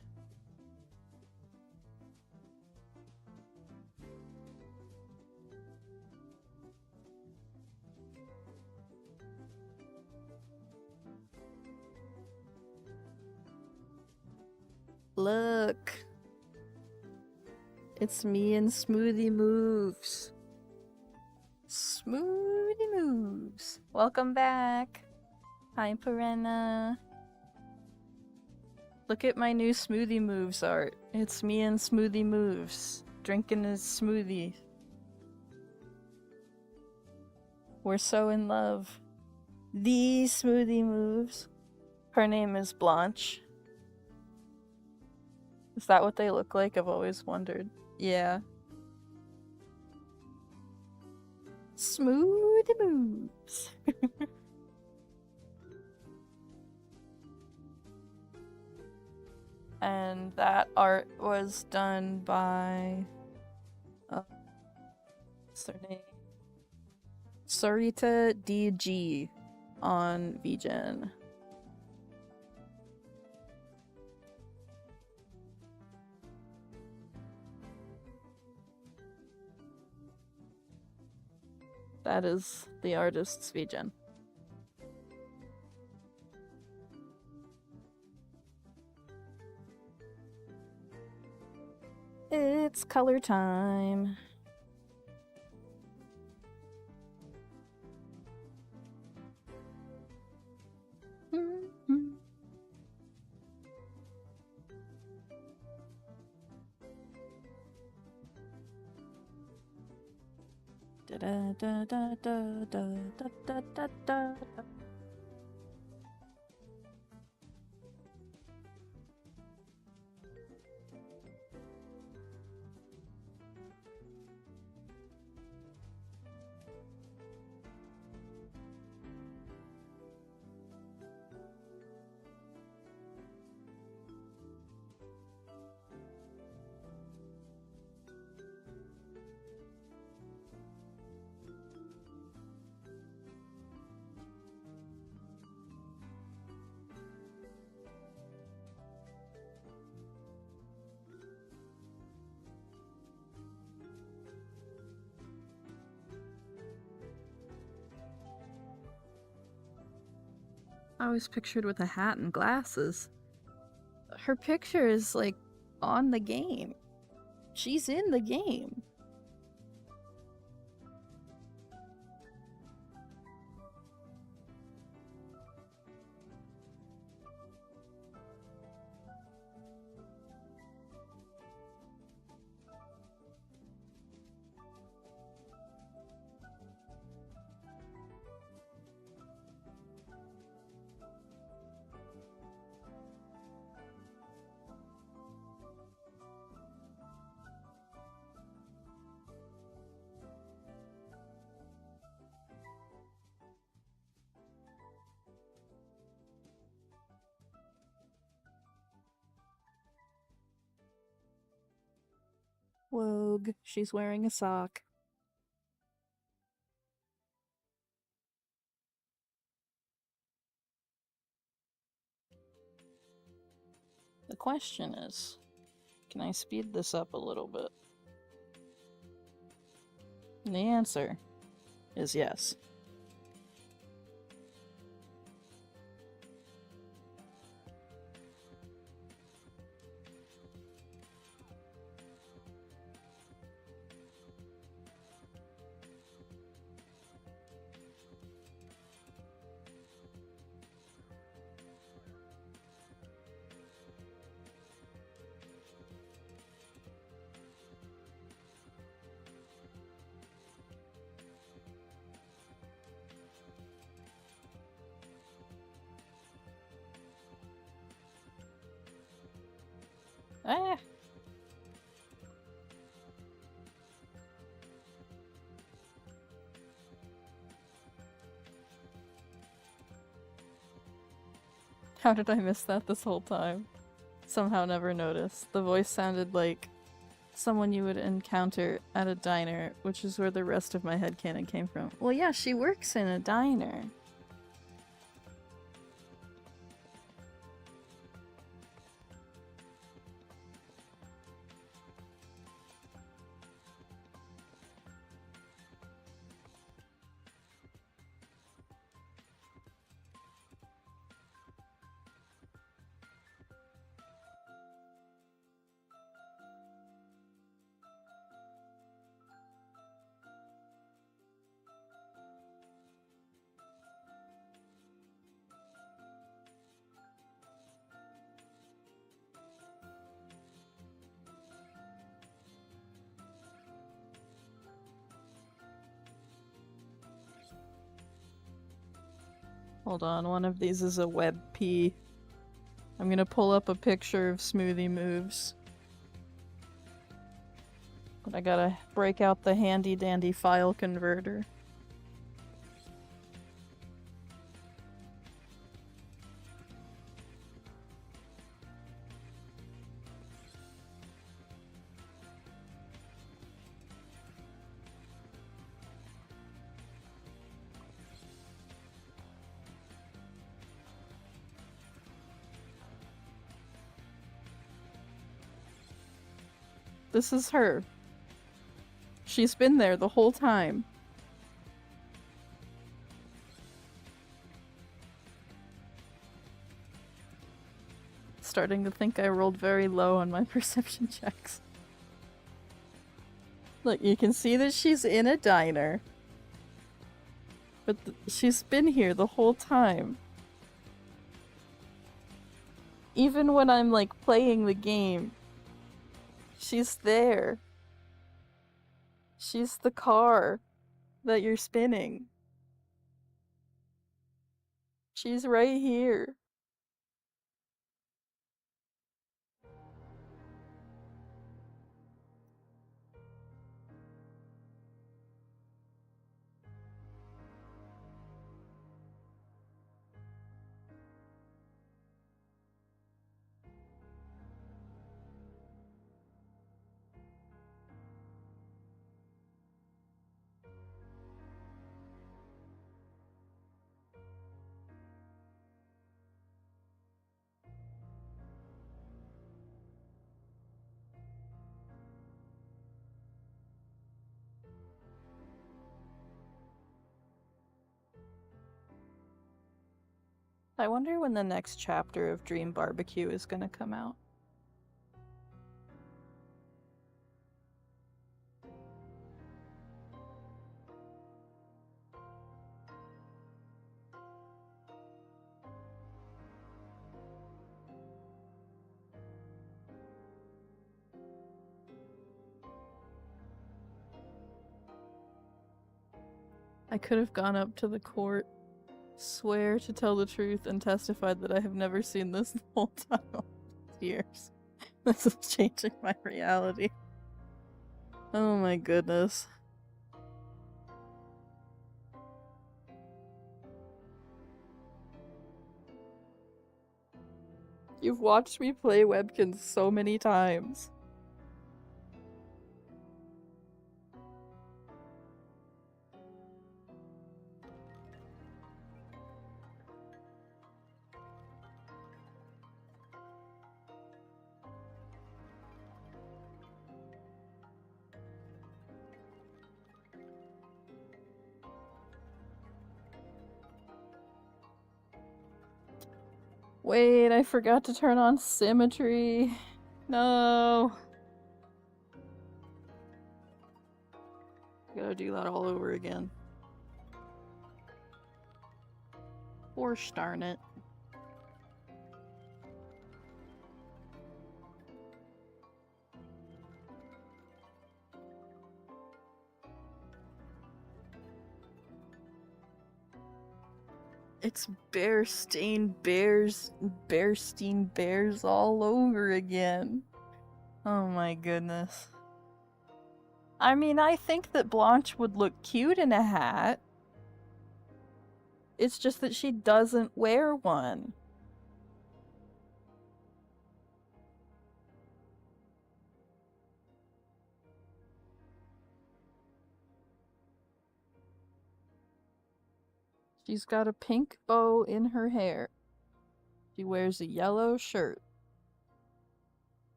Look. It's me and Smoothie Moves. Smoothie Moves. Welcome back. Hi, Purena. Look at my new Smoothie Moves art. It's me and Smoothie Moves. Drinking a smoothie. We're so in love. The Smoothie Moves. Her name is Blanche. Is that what they look like? I've always wondered. Yeah. Smoothie Moves. And that art was done by what's their name? Sarita DG on VGen. That is the artist's VGen. It's color time. da da da da da da da da. I was pictured with a hat and glasses. Her picture is, like, on the game. She's in the game. Wogue. She's wearing a sock. The question is, can I speed this up a little bit? And the answer is yes. Ah! How did I miss that this whole time? Somehow never noticed. The voice sounded like someone you would encounter at a diner, which is where the rest of my headcanon came from. Well, yeah, she works in a diner. Hold on, one of these is a WebP. I'm gonna pull up a picture of Smoothie Moves. But I gotta break out the handy dandy file converter. This is her. She's been there the whole time. Starting to think I rolled very low on my perception checks. Look, you can see that she's in a diner. But she's been here the whole time. Even when I'm, like, playing the game, she's there. She's the car. that you're spinning. She's right here. I wonder when the next chapter of Dream Barbecue is gonna come out. I could have gone up to the court, swear to tell the truth, and testified that I have never seen this the whole time. Years. This is changing my reality. Oh my goodness. You've watched me play Webkinz so many times. Wait, I forgot to turn on symmetry. No. Gotta do that all over again. Gosh darn it. It's Bearstein Bears all over again. Oh my goodness. I mean, I think that Blanche would look cute in a hat. It's just that she doesn't wear one. She's got a pink bow in her hair. She wears a yellow shirt.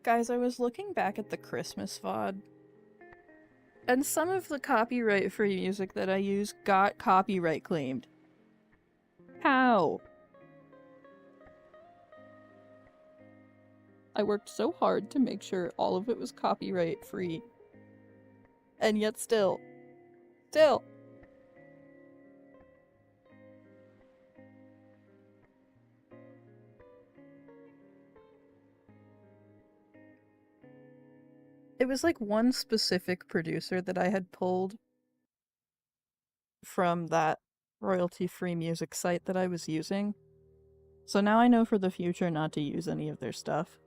Guys, I was looking back at the Christmas VOD, and some of the copyright-free music that I use got copyright claimed. How? I worked so hard to make sure all of it was copyright-free. And yet still. It was like one specific producer that I had pulled from that royalty-free music site that I was using. So now I know for the future not to use any of their stuff.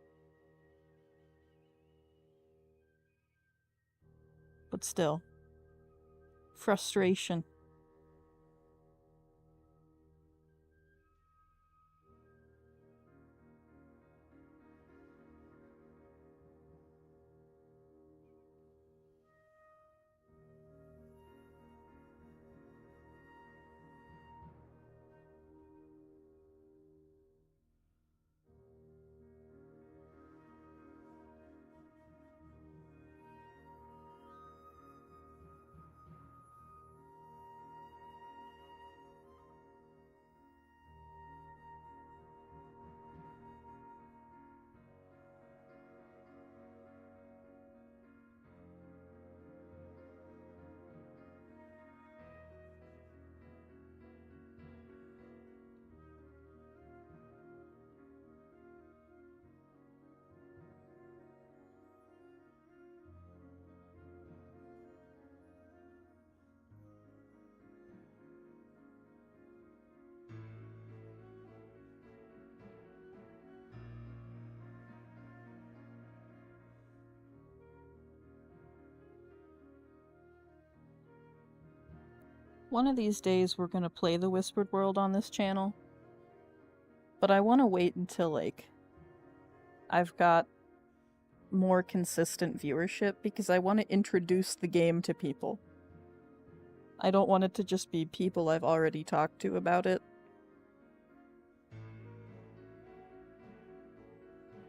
But still. Frustration. One of these days we're gonna play the Whispered World on this channel. But I want to wait until, like, I've got more consistent viewership because I want to introduce the game to people. I don't want it to just be people I've already talked to about it.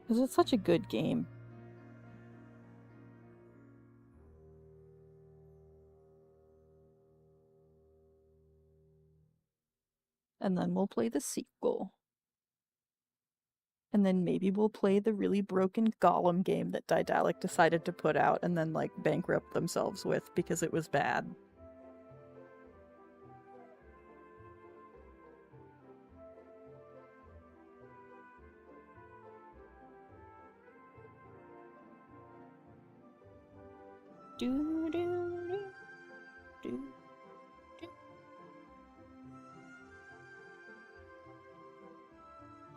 Because it's such a good game. And then we'll play the sequel. And then maybe we'll play the really broken Golem game that Daedalic decided to put out and then, like, bankrupt themselves with because it was bad. Do do do do.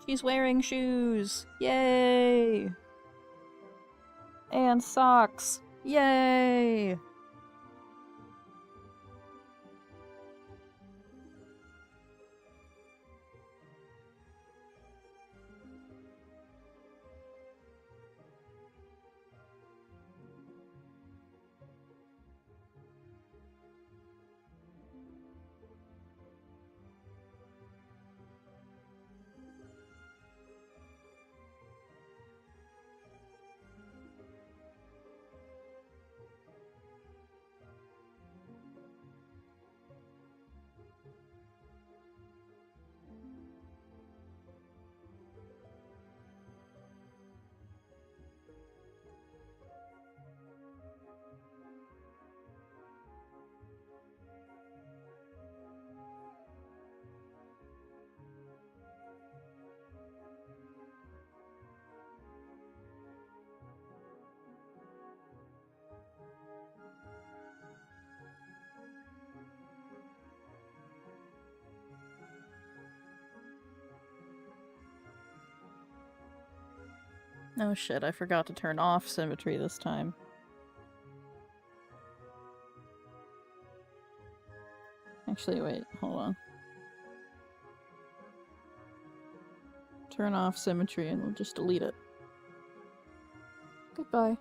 She's wearing shoes! Yay! And socks! Yay! Oh shit, I forgot to turn off symmetry this time. Actually, wait, hold on. Turn off symmetry and we'll just delete it. Goodbye.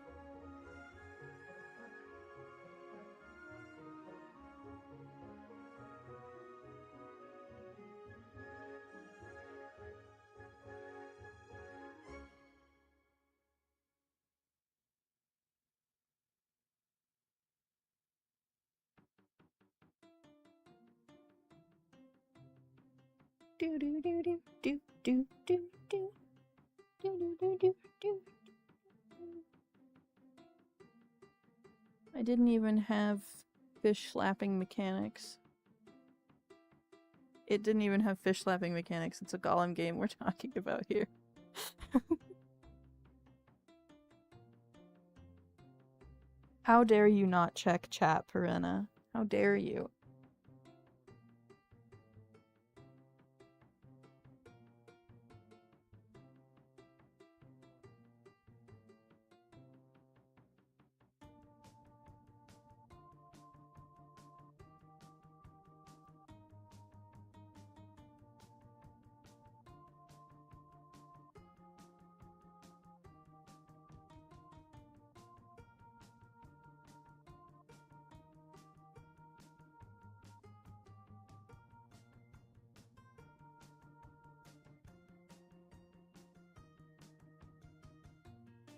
Do do do do do do do do do do do do. I didn't even have fish slapping mechanics. It didn't even have fish slapping mechanics. It's a Golem game we're talking about here. How dare you not check chat, Purena? How dare you?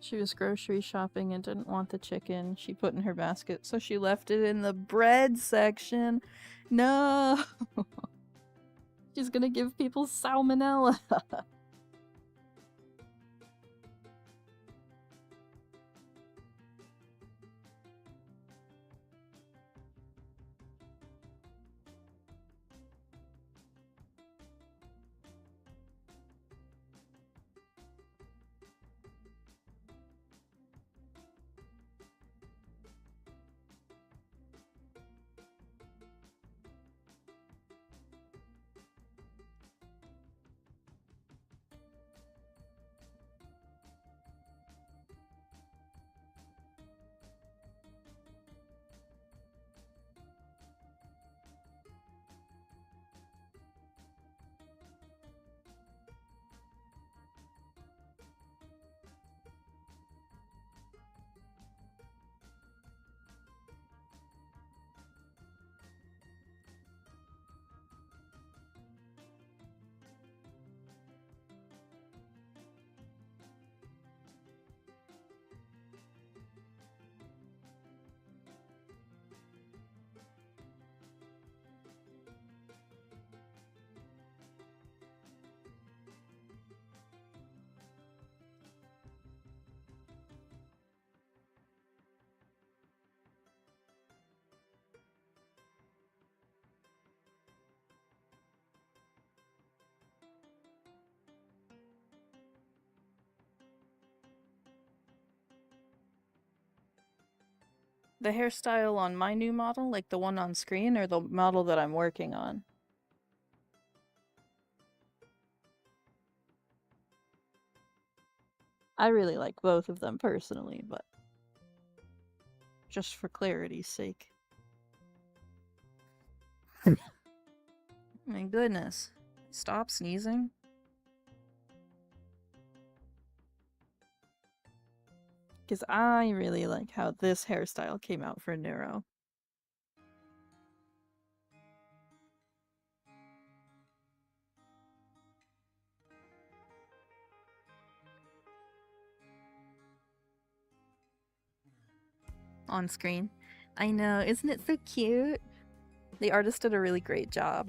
She was grocery shopping and didn't want the chicken she put in her basket, so she left it in the bread section. No! She's gonna give people salmonella. The hairstyle on my new model, like the one on screen, or the model that I'm working on? I really like both of them personally, but just for clarity's sake. My goodness. Stop sneezing. Because I really like how this hairstyle came out for Neuro. On screen. I know, isn't it so cute? The artist did a really great job.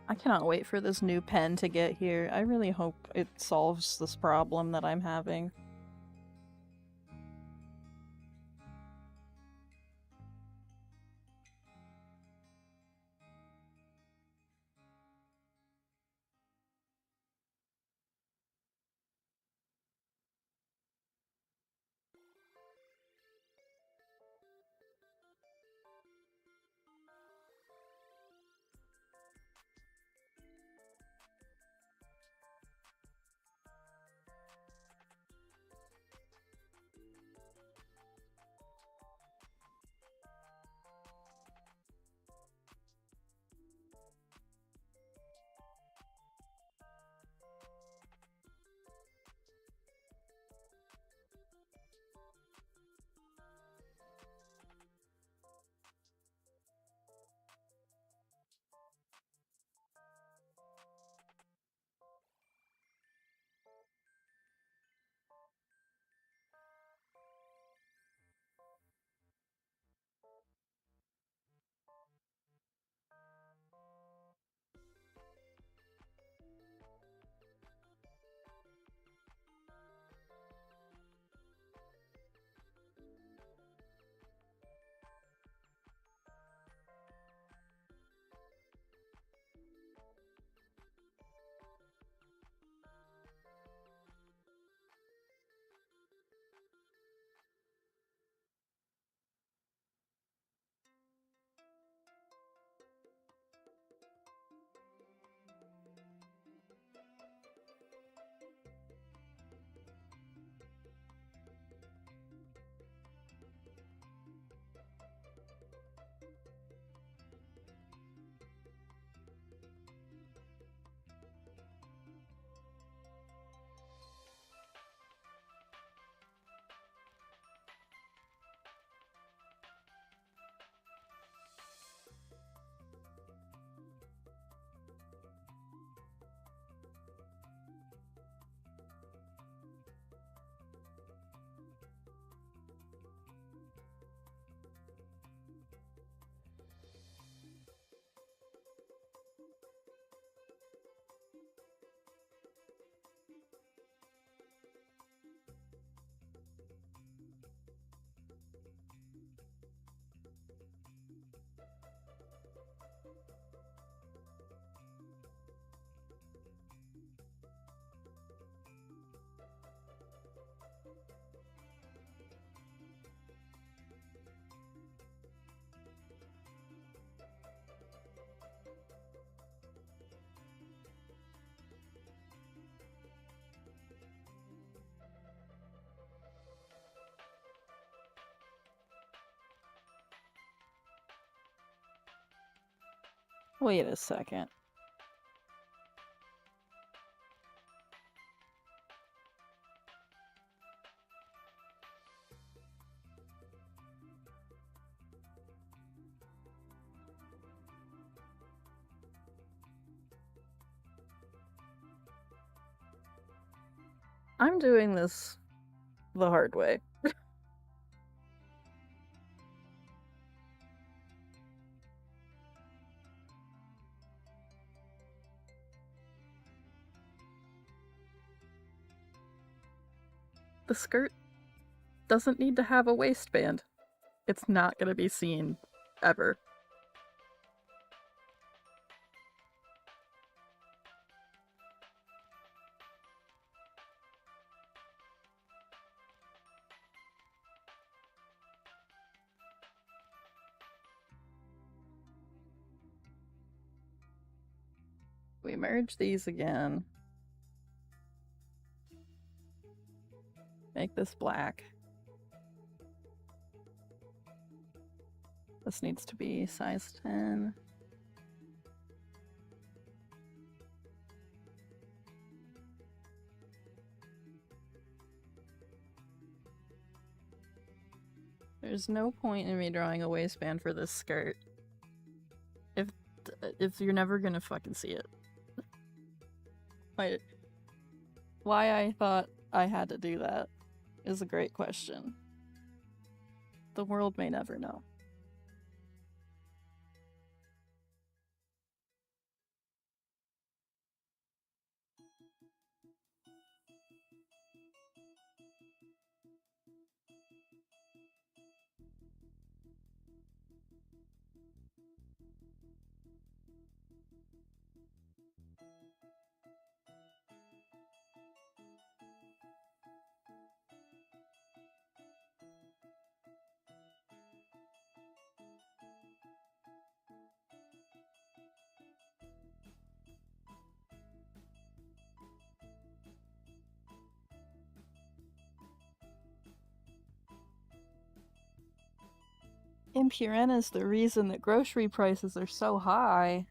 I cannot wait for this new pen to get here. I really hope it solves this problem that I'm having. Wait a second. I'm doing this the hard way. The skirt doesn't need to have a waistband. It's not gonna be seen ever. We merge these again. Make this black. This needs to be size 10. There's no point in me drawing a waistband for this skirt if you're never gonna fucking see it. Why I thought I had to do that is a great question. The world may never know. And Purena is the reason that grocery prices are so high.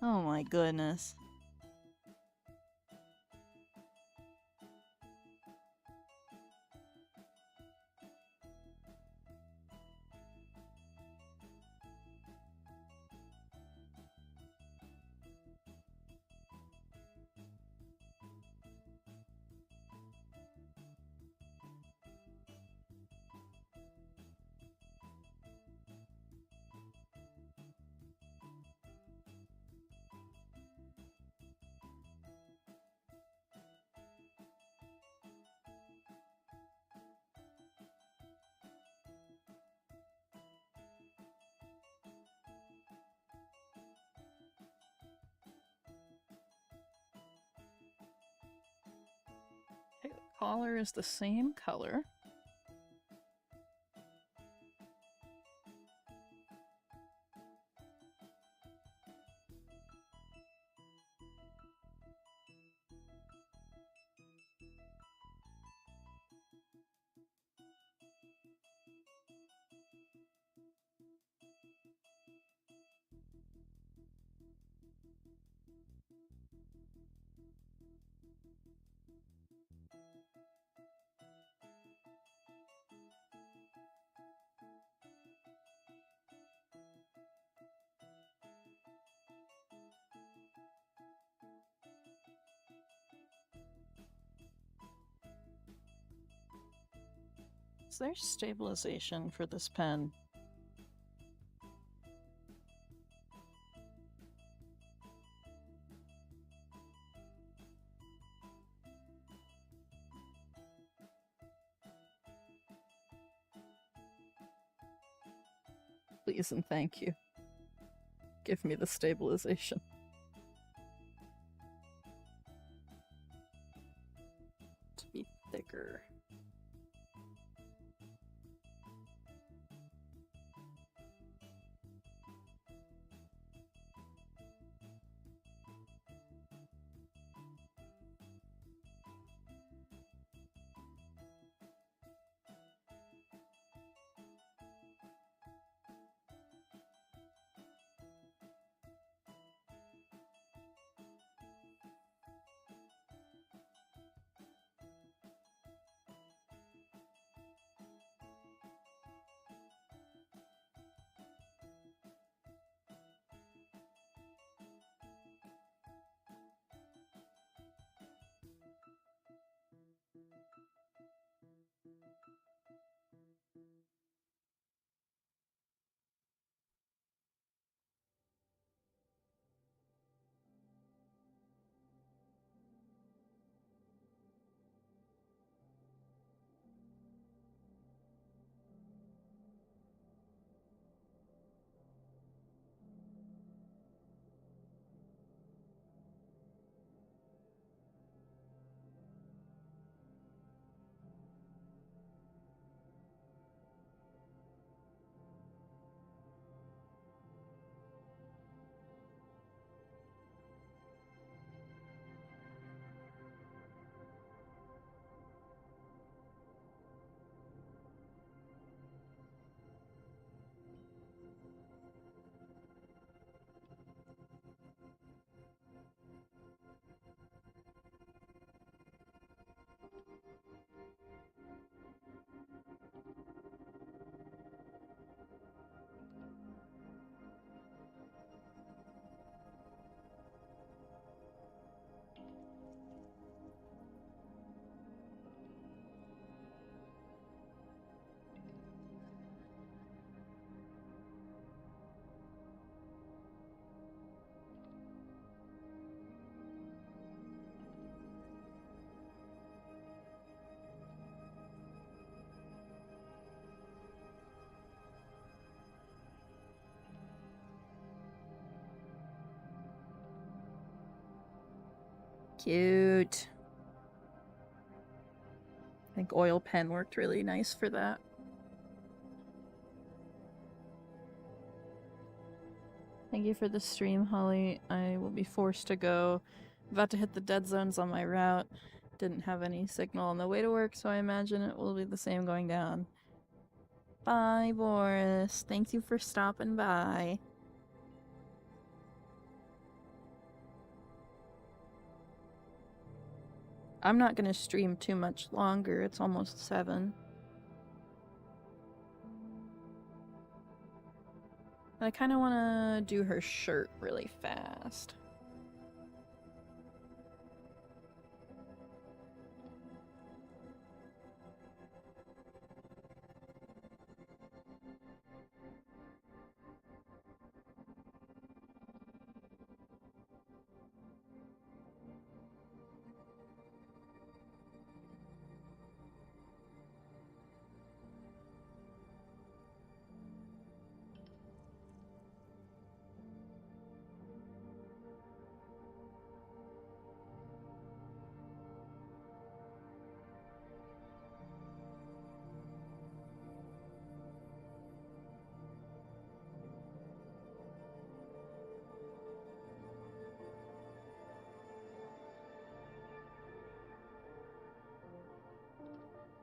Oh my goodness. Okay, the collar is the same color. Is there stabilization for this pen? Please and thank you. Give me the stabilization. To be thicker. Cute. I think oil pen worked really nice for that. Thank you for the stream, Holly. I will be forced to go. I'm about to hit the dead zones on my route. Didn't have any signal on the way to work, so I imagine it will be the same going down. Bye, Boris. Thank you for stopping by. I'm not gonna stream too much longer. It's almost 7. I kind of want to do her shirt really fast.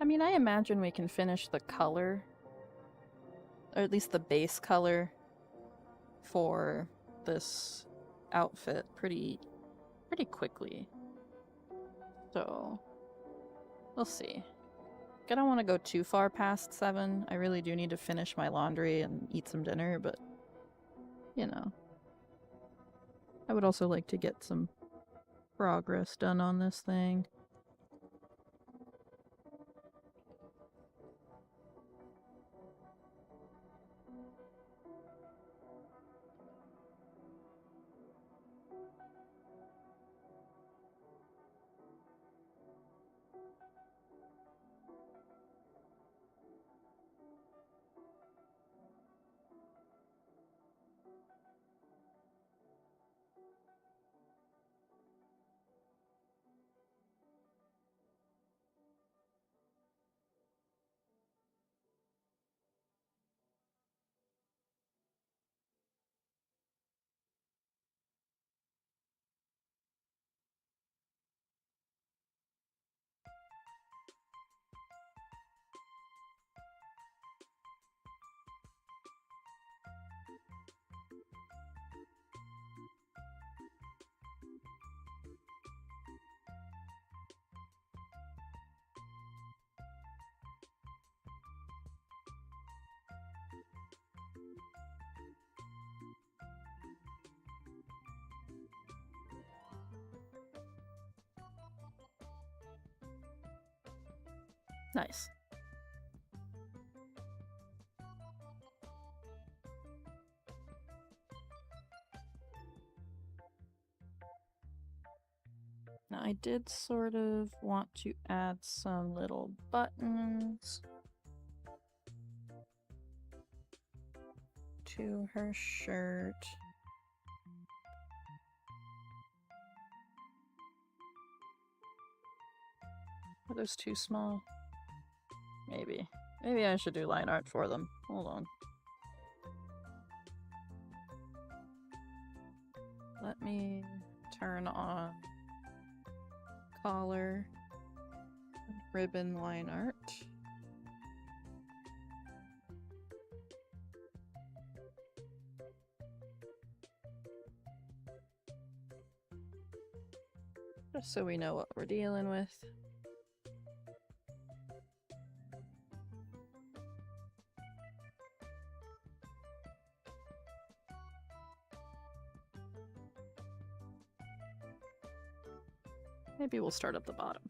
I mean, I imagine we can finish the color, or at least the base color, for this outfit pretty quickly. So, we'll see. I don't want to go too far past 7. I really do need to finish my laundry and eat some dinner, but, you know. I would also like to get some progress done on this thing. Nice. Now I did sort of want to add some little buttons to her shirt. Are those too small? Maybe. Maybe I should do line art for them. Hold on. Let me turn on collar ribbon line art. Just so we know what we're dealing with. Maybe we'll start at the bottom.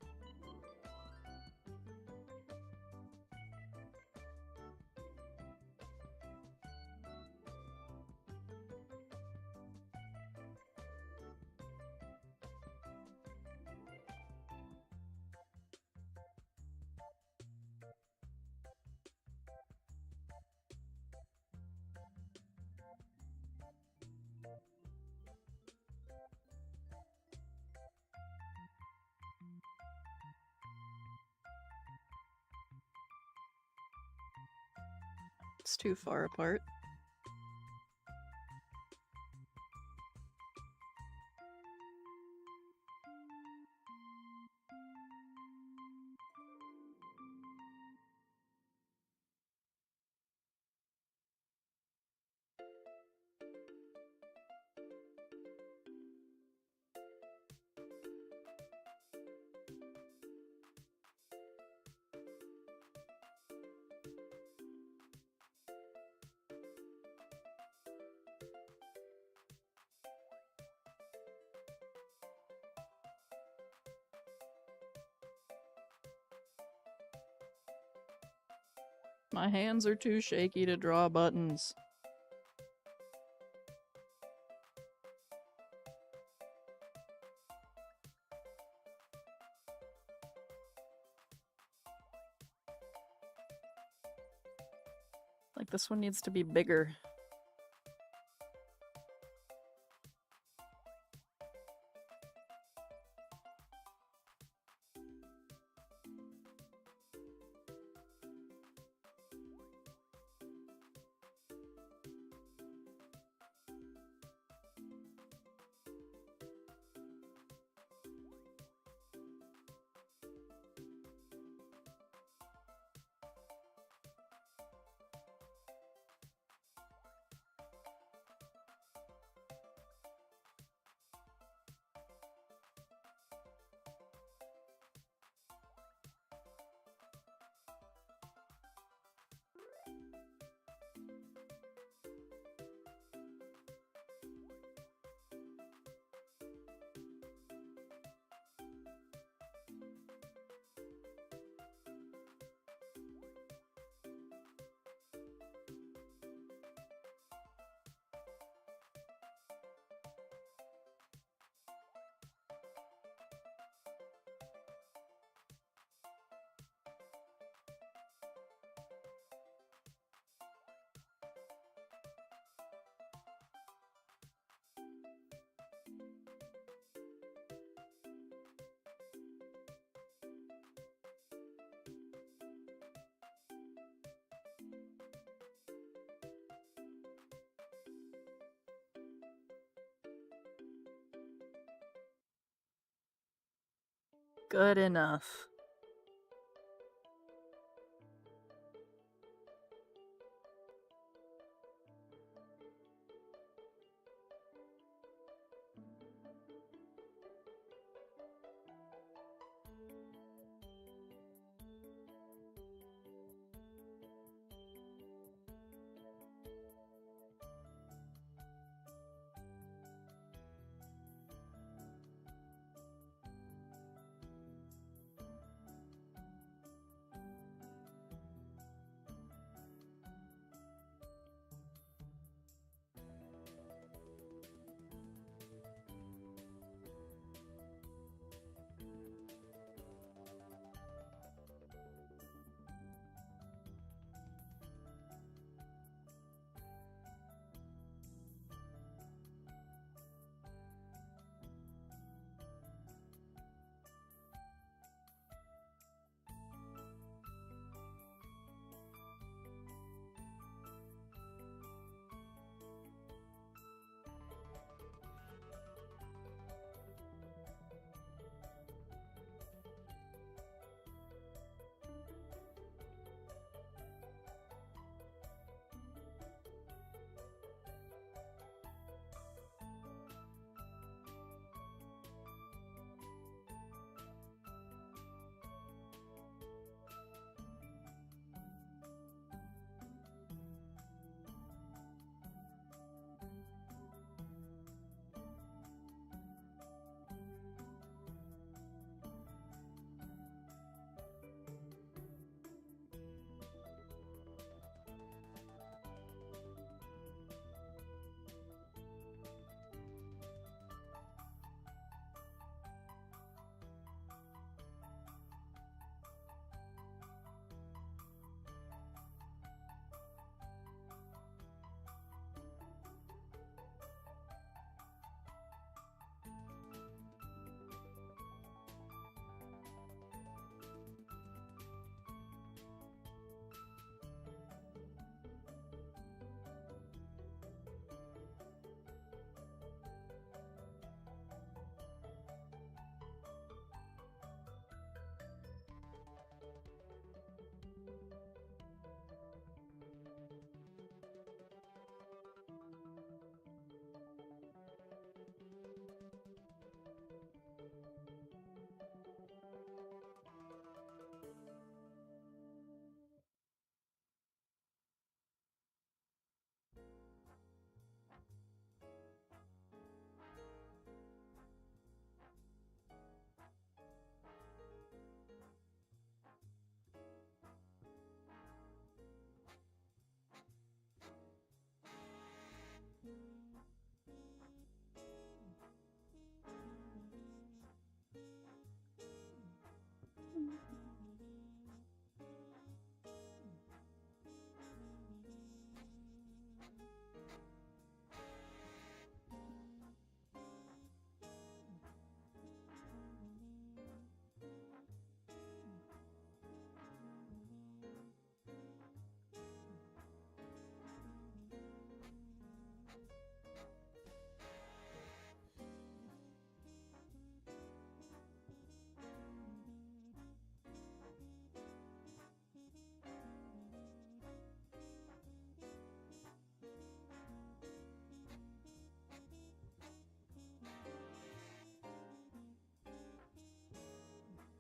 It's too far apart. My hands are too shaky to draw buttons. Like, this one needs to be bigger. Good enough.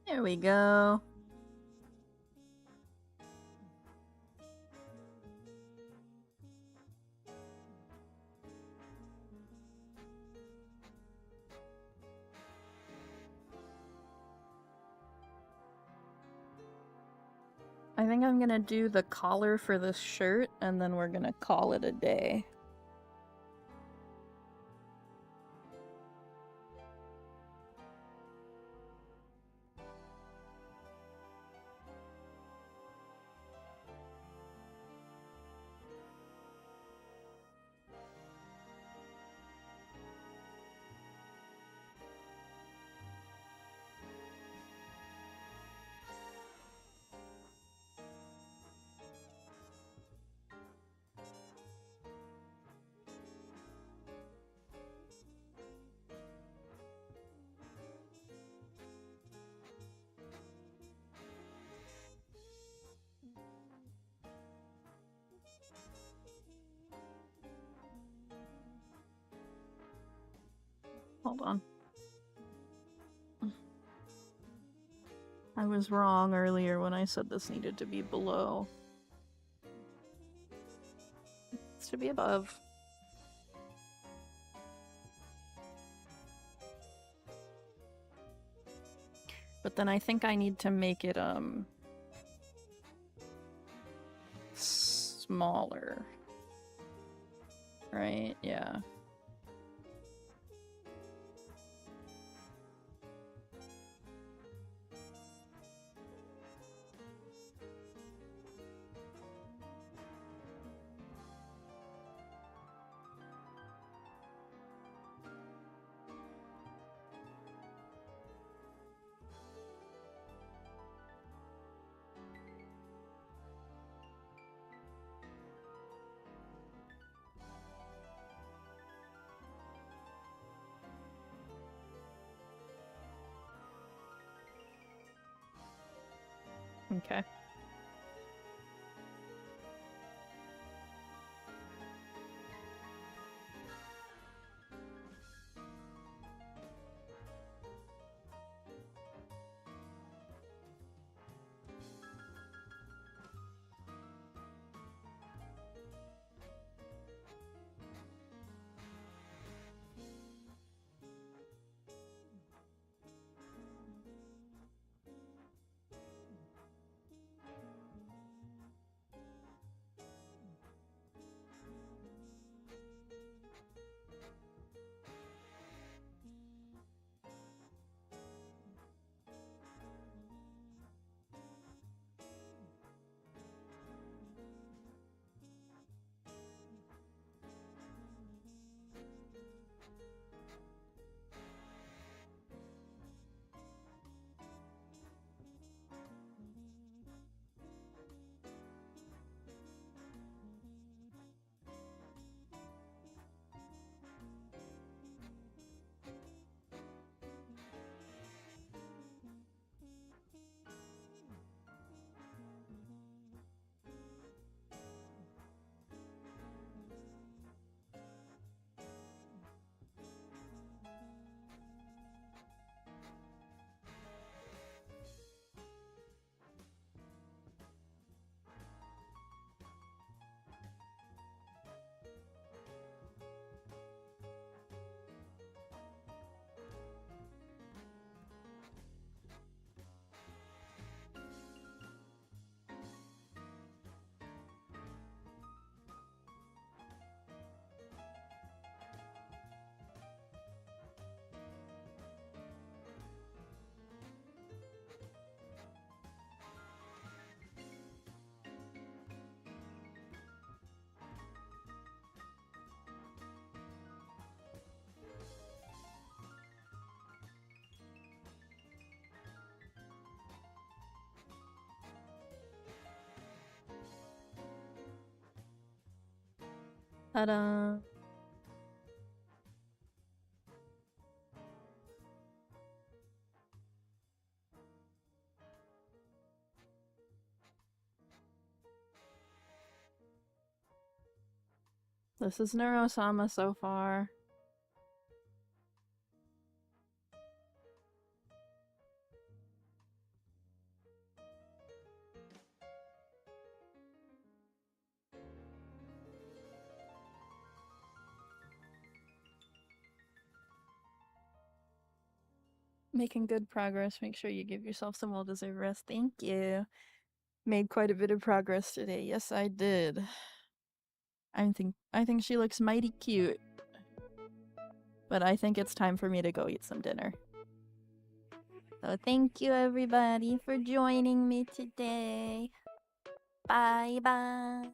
There we go. I think I'm gonna do the collar for this shirt, and then we're gonna call it a day. Hold on. I was wrong earlier when I said this needed to be below. It's to be above. But then I think I need to make it, smaller. Right? Yeah. Okay. Ta-da! This is Neurosama so far. Making good progress. Make sure you give yourself some well-deserved rest. Thank you. Made quite a bit of progress today. Yes, I did. I think she looks mighty cute. But I think it's time for me to go eat some dinner. So thank you everybody for joining me today. Bye bye.